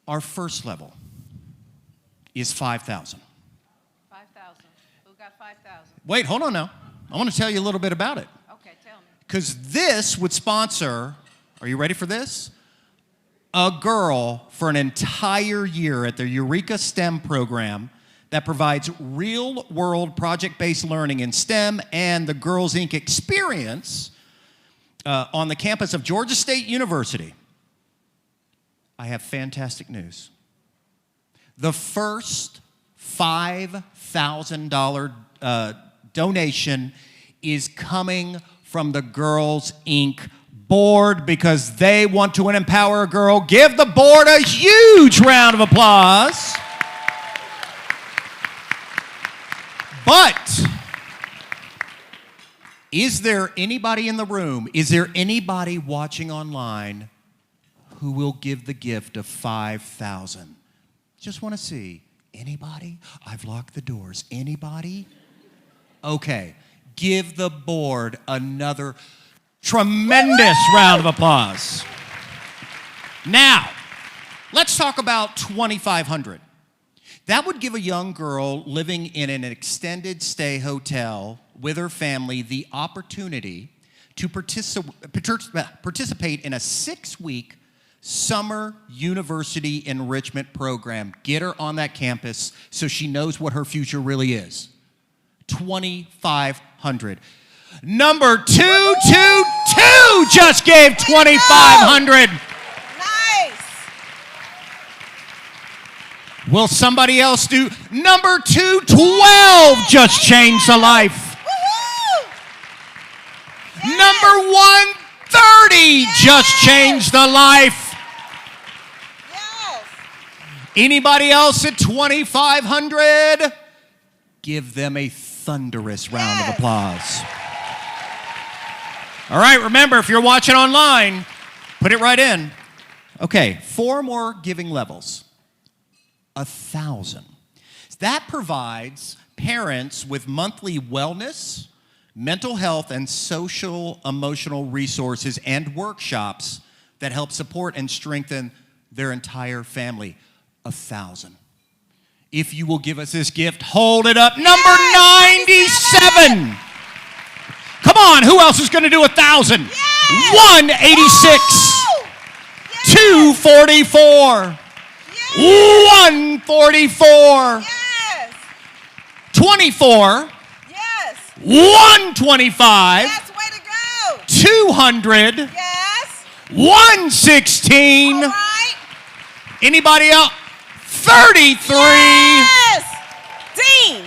Our first level is 5,000. 5,000. Who got 5,000? Wait, hold on now. I want to tell you a little bit about it. Okay, tell me. Because this would sponsor, are you ready for this? A girl for an entire year at the Eureka STEM program that provides real-world project-based learning in STEM and the Girls Inc. experience on the campus of Georgia State University. I have fantastic news. The first $5,000 donation is coming from the Girls Inc. board because they want to empower a girl. Give the board a huge round of applause. But is there anybody in the room? Is there anybody watching online who will give the gift of 5,000? Just want to see. Anybody? I've locked the doors. Anybody? Okay. Give the board another tremendous round of applause. Now, let's talk about 2,500. That would give a young girl living in an extended stay hotel with her family the opportunity to participate in a 6-week summer university enrichment program. Get her on that campus so she knows what her future really is. 2,500. Number 222 just gave 2,500. Nice. Will somebody else do? Number 212 just changed a life. Number 130 just changed a life. Anybody else at 2,500? Give them a thunderous round of applause. All right, remember, if you're watching online, put it right in. Okay, 4 more giving levels. 1,000. That provides parents with monthly wellness, mental health, and social emotional resources and workshops that help support and strengthen their entire family. 1,000. If you will give us this gift, hold it up. Number 97. Come on, who else is going to do 1,000? 186. 244. 144. 24. 125. 200. 116. Anybody else? 33. Yes! Dean.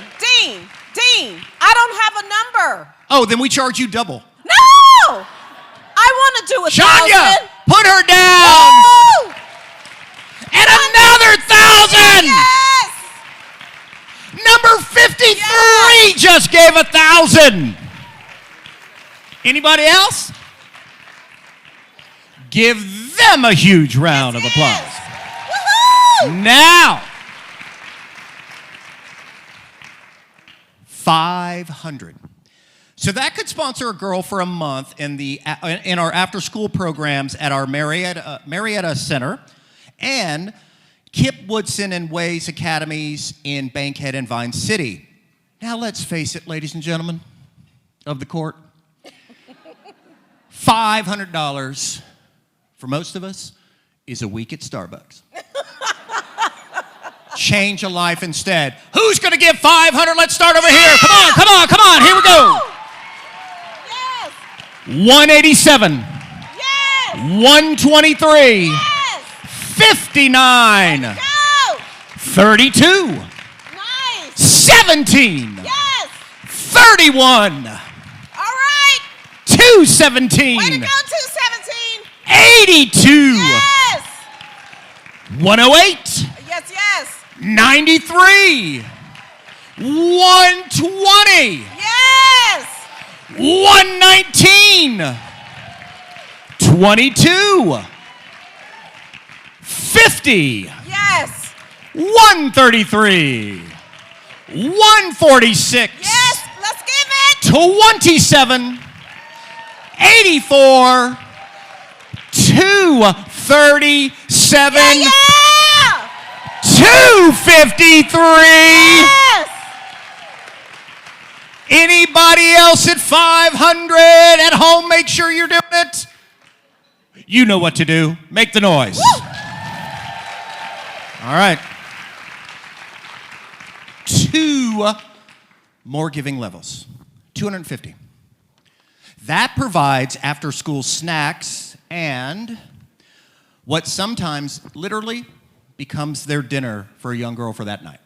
I don't have a number. Oh, then we charge you double. No! I want to do 1,000. Shania, put her down. Woo! And another 1,000. Yes! Number 53 just gave 1,000. Anybody else? Give them a huge round of applause. Now, 500. So that could sponsor a girl for a month in our after-school programs at our Marietta Center and Kip Woodson and Ways Academies in Bankhead and Vine City. Now let's face it, ladies and gentlemen of the court, $500 for most of us is a week at Starbucks. Change a life instead. Who's going to give 500? Let's start over here. Come on. Here we go. 187. 123. 59. 32. 17. 31. All right. 217. Way to go, 217. 82. 108. Yes. 93. 120. Yes. 119. 22. 50. Yes. 133. 146. Yes, let's give it. 27. 84. 237. Yeah. 253. Yes. Anybody else at 500 at home? Make sure you're doing it. You know what to do. Make the noise. Woo. All right. 2 more giving levels. 250. That provides after-school snacks and what sometimes literally becomes their dinner for a young girl for that night.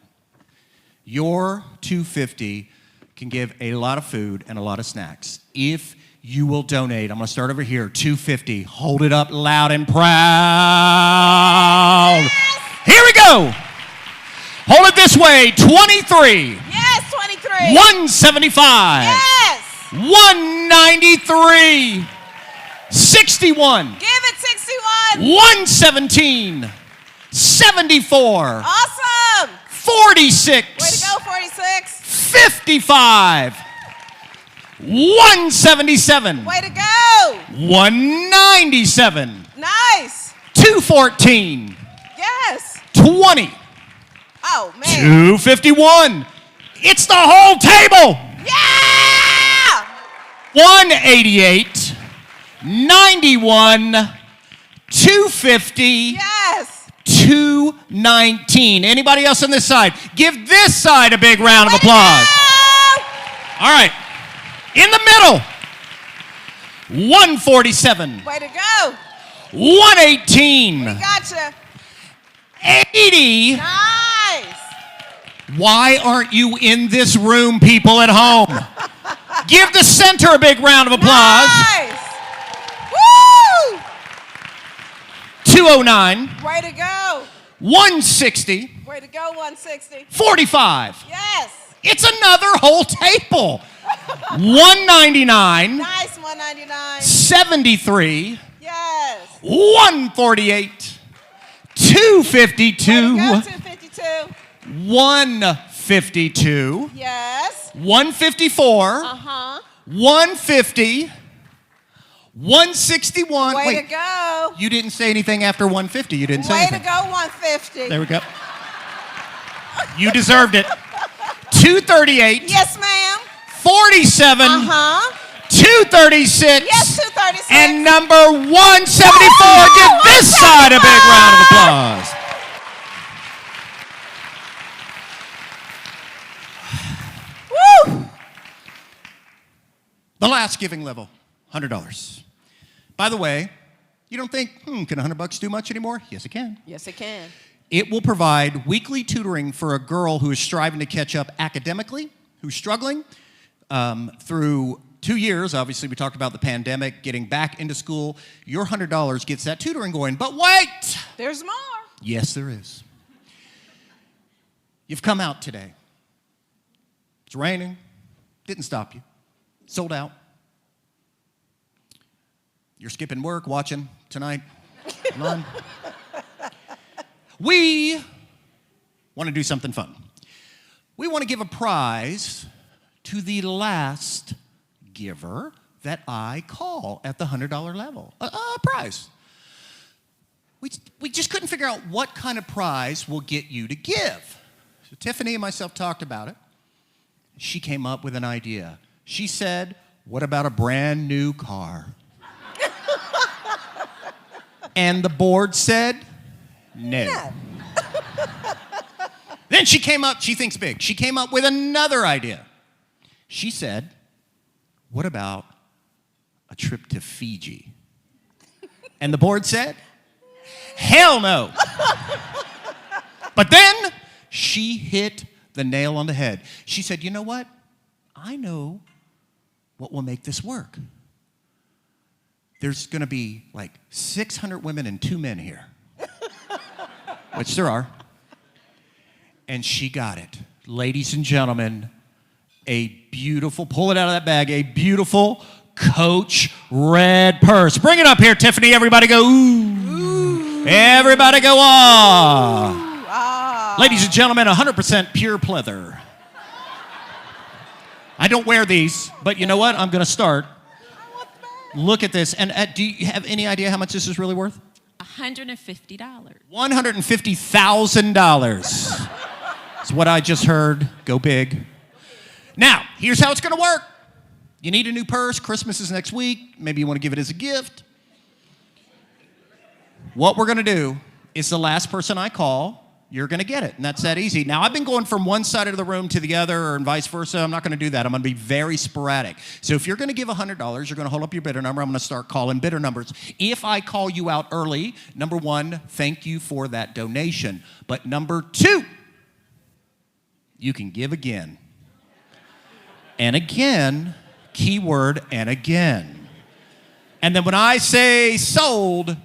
Your 250 can give a lot of food and a lot of snacks. If you will donate, I'm going to start over here, 250. Hold it up loud and proud. Here we go. Hold it this way, 23. Yes, 23. 175. Yes. 193. 61. Give it 61. 117. 74. Awesome. 46. Way to go, 46. 55. 177. Way to go. 197. Nice. 214. Yes. 20. Oh, man. 251. It's the whole table. Yeah. 188. 91. 250. Yes. 219. Anybody else on this side? Give this side a big round of applause. All right. In the middle. 147. Way to go. 118. Gotcha. 80. Nice. Why aren't you in this room, people at home? Give the center a big round of applause. Nice. Woo! 209. Way to go. 160. Way to go, 160. 45. Yes. It's another whole table. 199. Nice, 199. 73. Yes. 148. 252. Way to go, 252. 152. Yes. 154. Uh-huh. 150. 161. Way Wait, to go. you didn't say anything after 150. You didn't say Way anything. to go, 150. There we go. You deserved it. 238. Yes, ma'am. 47. Uh-huh. 236. Yes, 236. And number 174. Give this side a big round of applause. Woo! The last giving level, $100. By the way, you don't think, can $100 do much anymore? Yes, it can. Yes, it can. It will provide weekly tutoring for a girl who is striving to catch up academically, who's struggling through 2 years. Obviously, we talked about the pandemic, getting back into school. Your $100 gets that tutoring going. But wait! There's more. Yes, there is. You've come out today. It's raining. Didn't stop you. Sold out. You're skipping work, watching tonight. Run. We want to do something fun. We want to give a prize to the last giver that I call at the $100 level. A prize. We just couldn't figure out what kind of prize will get you to give. So Tiffany and myself talked about it. She came up with an idea. She said, what about a brand new car? And the board said, no. Then she came up, she thinks big. She came up with another idea. She said, what about a trip to Fiji? And the board said, hell no. But then she hit the nail on the head. She said, you know what? I know what will make this work. There's going to be like 600 women and 2 men here, which there are. And she got it. Ladies and gentlemen, a beautiful, pull it out of that bag, a beautiful Coach red purse. Bring it up here, Tiffany. Everybody go, ooh. Everybody go, ah. Ladies and gentlemen, 100% pure pleather. I don't wear these, but you know what? I'm going to start. Look at this. And do you have any idea how much this is really worth? $150. $150,000. That's what I just heard. Go big. Now, here's how it's going to work. You need a new purse. Christmas is next week. Maybe you want to give it as a gift. What we're going to do is the last person I call, you're going to get it. And that's that easy. Now, I've been going from one side of the room to the other and vice versa. I'm not going to do that. I'm going to be very sporadic. So if you're going to give $100, you're going to hold up your bidder number. I'm going to start calling bidder numbers. If I call you out early, number one, thank you for that donation. But number two, you can give again. And again, keyword and again. And then when I say sold,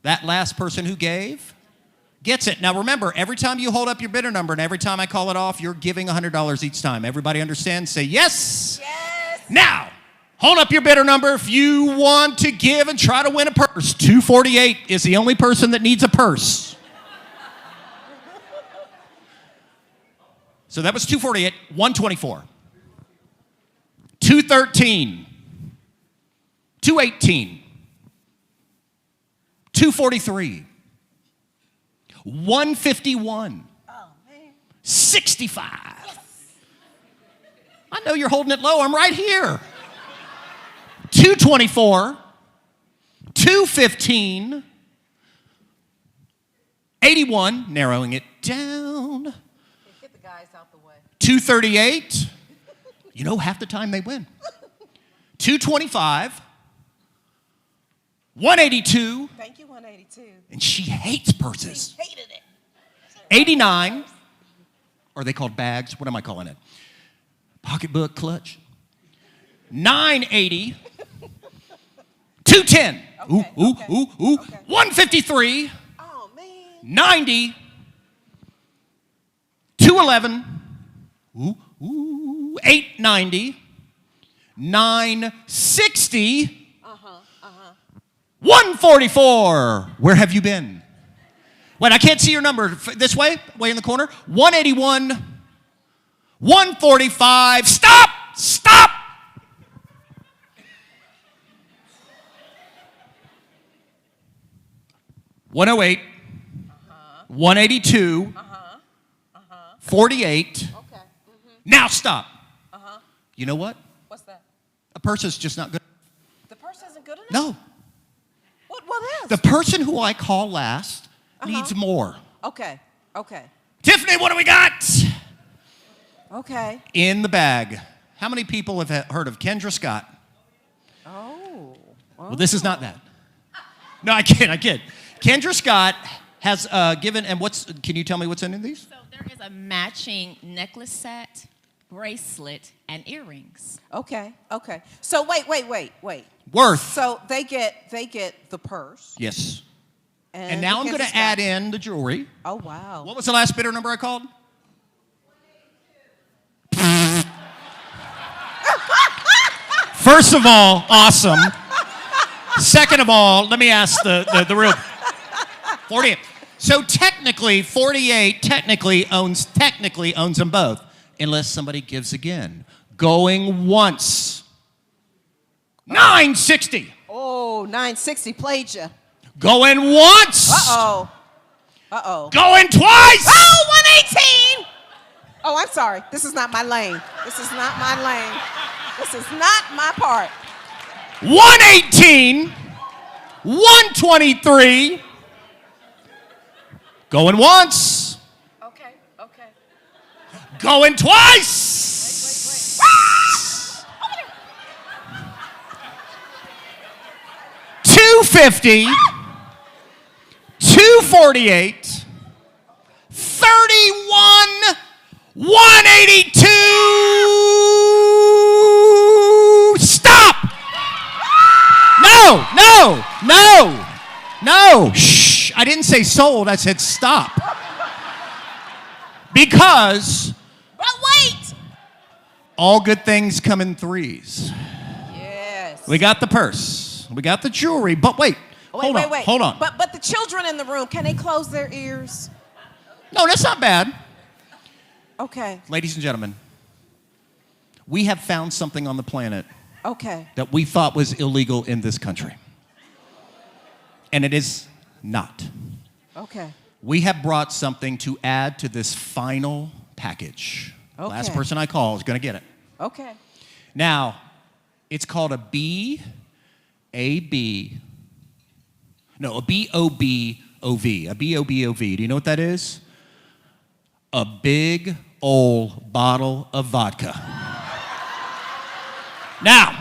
that last person who gave gets it. Now remember, every time you hold up your bidder number and every time I call it off, you're giving $100 each time. Everybody understand? Say yes. Yes. Now, hold up your bidder number if you want to give and try to win a purse. 248 is the only person that needs a purse. So that was 248, 124. 213, 218, 243, 151, 65. Yes. I know you're holding it low. I'm right here. 224, 215, 81, narrowing it down. Get the guys out the way. 238. You know, half the time they win. 225, 182. Thank you, 182. And she hates purses. She hated it. 89. Are they called bags? What am I calling it? Pocketbook, clutch. 980. 210. Ooh. 153. Oh, man. 90. 211. 890. 960. 144. Where have you been? Wait, I can't see your number. This way in the corner. 181. 145. Stop! 108. 182. 48. Now stop. You know what? What's that? A purse is just not good. The purse isn't good enough? No. What else? The person who I call last needs more. Okay. Tiffany, what do we got? Okay. In the bag. How many people have heard of Kendra Scott? Oh. Well, this is not that. No, I kid. Kendra Scott has given, and can you tell me what's in these? So there is a matching necklace set, bracelet, and earrings. Okay. So wait. Worth. So they get the purse. Yes. And now I'm going to add in the jewelry. Oh, wow. What was the last bidder number I called? First of all, awesome. Second of all, let me ask the real 48. So technically, 48 owns them both, unless somebody gives again. Going once. 960. Oh, 960 played you. Going once. Uh-oh. Going twice. Oh, 118. Oh, I'm sorry. This is not my lane. This is not my part. 118. 123. Going once. Okay. Going twice. Wait. 250. 248. 31. 182. Stop. No. Shh. I didn't say sold. I said stop. Because. But wait. All good things come in threes. Yes. We got the purse. We got the jewelry. But wait. Hold on. But the children in the room, can they close their ears? No, that's not bad. Okay. Ladies and gentlemen, we have found something on the planet Okay. that we thought was illegal in this country. And it is not. Okay. We have brought something to add to this final package. Okay. Last person I call is going to get it. Okay. Now, it's called a BOBOV. A BOBOV. Do you know what that is? A big old bottle of vodka. Now,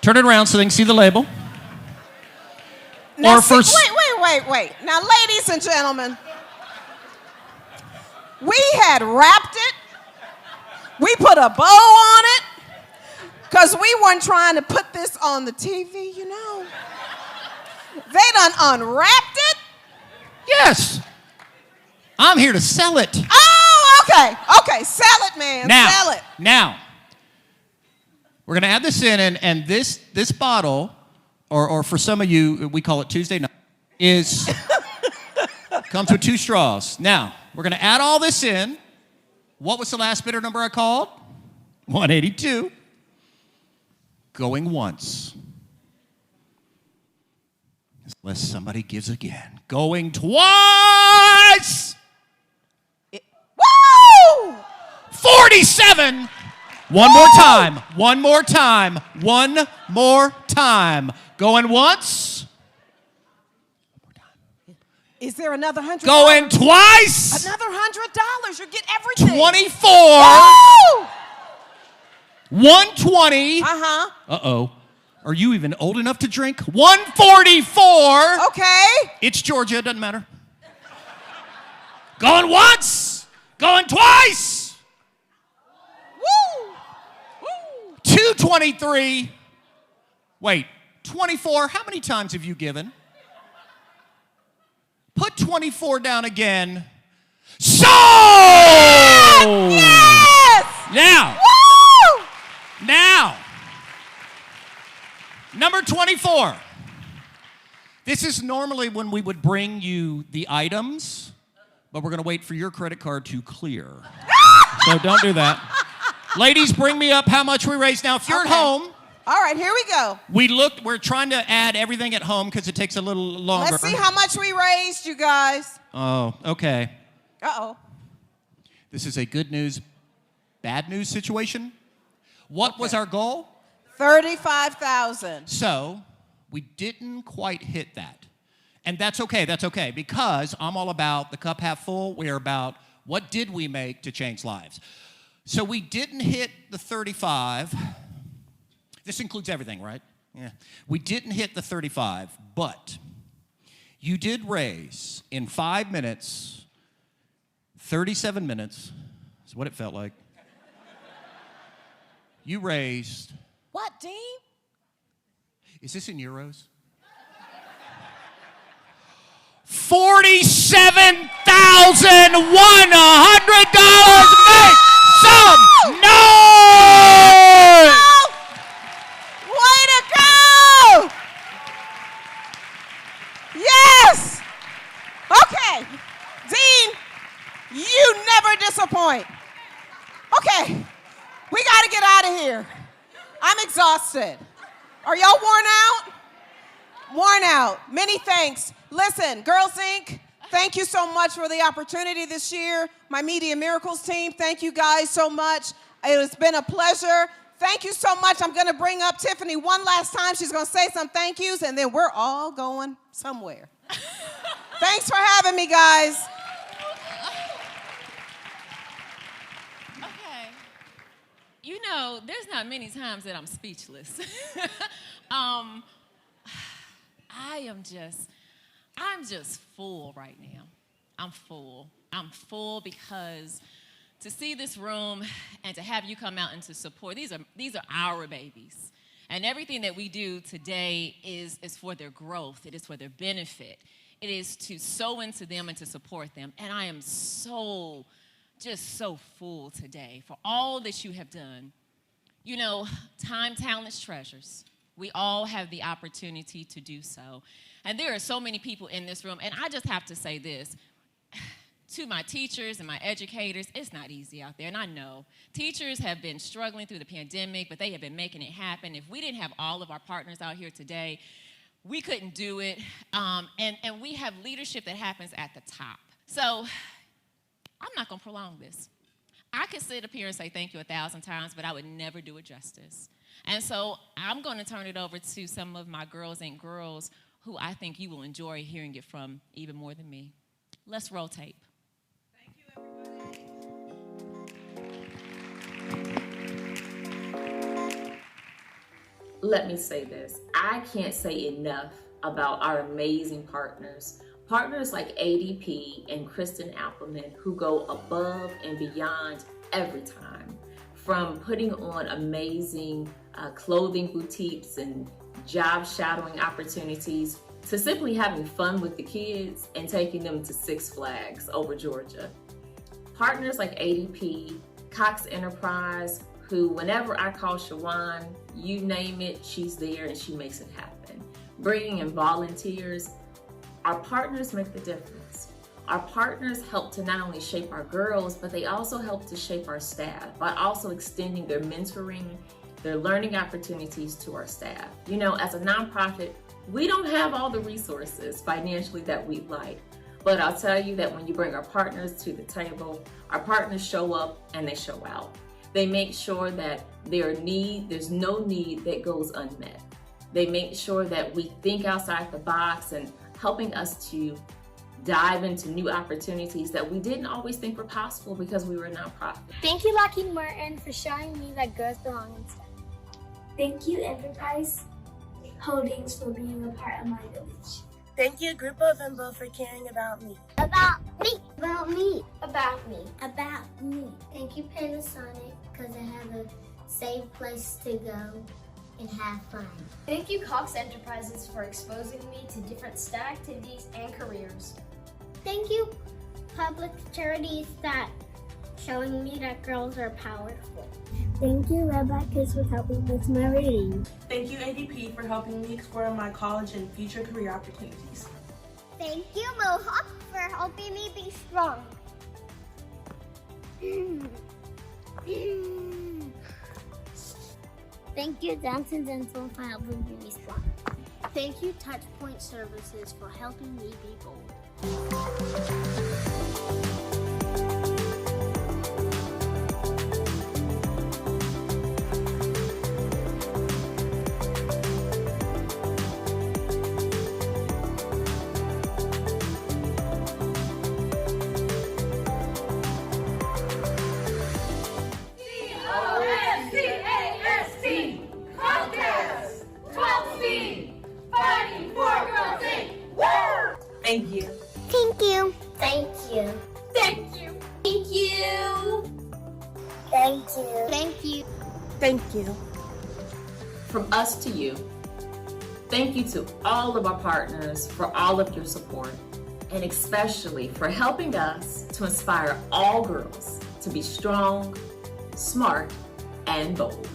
turn it around so they can see the label. Now, Or for wait. Now, ladies and gentlemen, we had wrapped it. We put a bow on it because we weren't trying to put this on the TV, you know. They done unwrapped it. Yes. I'm here to sell it. Oh, okay. Sell it, man. Sell it. Now, we're going to add this in, and this bottle, or for some of you, we call it Tuesday night, comes with 2 straws. Now, we're going to add all this in. What was the last bidder number I called? 182. Going once. Unless somebody gives again. Going twice. Woo! 47. One more time. Going once. Is there another $100? Going twice. Another $100. You get everything. 24. Woo! 120. Uh-huh. Uh-oh. Are you even old enough to drink? 144. Okay. It's Georgia, it doesn't matter. Going once, going twice. Woo! 223. Wait, 24. How many times have you given? Put 24 down again. So! Yes! Now. Woo! Now. Number 24. This is normally when we would bring you the items, but we're going to wait for your credit card to clear. So don't do that. Ladies, bring me up how much we raised. Now, if you're at home, all right, here we go. we're trying to add everything at home because it takes a little longer. Let's see how much we raised, you guys. Oh, okay. Uh-oh. This is a good news, bad news situation. What was our goal? 35,000. So we didn't quite hit that. And that's okay, because I'm all about the cup half full. We're about what did we make to change lives. So we didn't hit the 35. This includes everything, right? Yeah. We didn't hit the 35, but you did raise in 5 minutes, 37 minutes, is what it felt like. You raised. What, Dean? Is this in euros? $47,100. Make some noise! Way to go! Yes! Okay, Dean, you never disappoint. Okay, we gotta get out of here. I'm exhausted. Are y'all worn out? Worn out. Many thanks. Listen, Girls Inc., thank you so much for the opportunity this year. My Media Miracles team, thank you guys so much. It has been a pleasure. Thank you so much. I'm going to bring up Tiffany one last time. She's going to say some thank yous, and then we're all going somewhere. Thanks for having me, guys. Okay. You know, there's not many times that I'm speechless. I'm just full right now. I'm full. I'm full because to see this room and to have you come out and to support, these are our babies. And everything that we do today is for their growth. It is for their benefit. It is to sow into them and to support them. And I am just so full today for all that you have done. You know, time, talents, treasures. We all have the opportunity to do so. And there are so many people in this room, and I just have to say this. To my teachers and my educators, it's not easy out there, and I know. Teachers have been struggling through the pandemic, but they have been making it happen. If we didn't have all of our partners out here today, we couldn't do it. And we have leadership that happens at the top. So I'm not going to prolong this. I could sit up here and say thank you 1,000 times, but I would never do it justice. And so I'm going to turn it over to some of my Girls Ain't Girls who I think you will enjoy hearing it from even more than me. Let's roll tape. Thank you, everybody. Let me say this. I can't say enough about our amazing partners. Partners like ADP and Kristen Appleman who go above and beyond every time. From putting on amazing clothing boutiques and job shadowing opportunities to simply having fun with the kids and taking them to Six Flags over Georgia. Partners like ADP, Cox Enterprise, who whenever I call Shawan, you name it, she's there and she makes it happen. Bringing in volunteers, our partners make the difference. Our partners help to not only shape our girls, but they also help to shape our staff by also extending their mentoring, their learning opportunities to our staff. You know, as a nonprofit, we don't have all the resources financially that we'd like, but I'll tell you that when you bring our partners to the table, our partners show up and they show out. They make sure that there's no need that goes unmet. They make sure that we think outside the box and helping us to dive into new opportunities that we didn't always think were possible because we were a nonprofit. Thank you, Lockheed Martin, for showing me that girls belong in STEM. Thank you, Enterprise, Holdings for being a part of my village. Thank you, Grupo Bimbo, for caring about me. About me. About me. About me. About me. Thank you, Panasonic, because I have a safe place to go and have fun. Thank you, Cox Enterprises, for exposing me to different STEM activities and careers. Thank you, Public Charities, that showing me that girls are powerful. Thank you, Redback Kids, for helping with my reading. Thank you, ADP, for helping me explore my college and future career opportunities. Thank you, Mohawk, for helping me be strong. Thank you, Johnson Dental, for helping me be strong. Thank you, Touchpoint Services, for helping me be bold. Thank you. Thank you. Thank you. Thank you. Thank you. Thank you. Thank you. Thank you. From us to you, thank you to all of our partners for all of your support, and especially for helping us to inspire all girls to be strong, smart, and bold.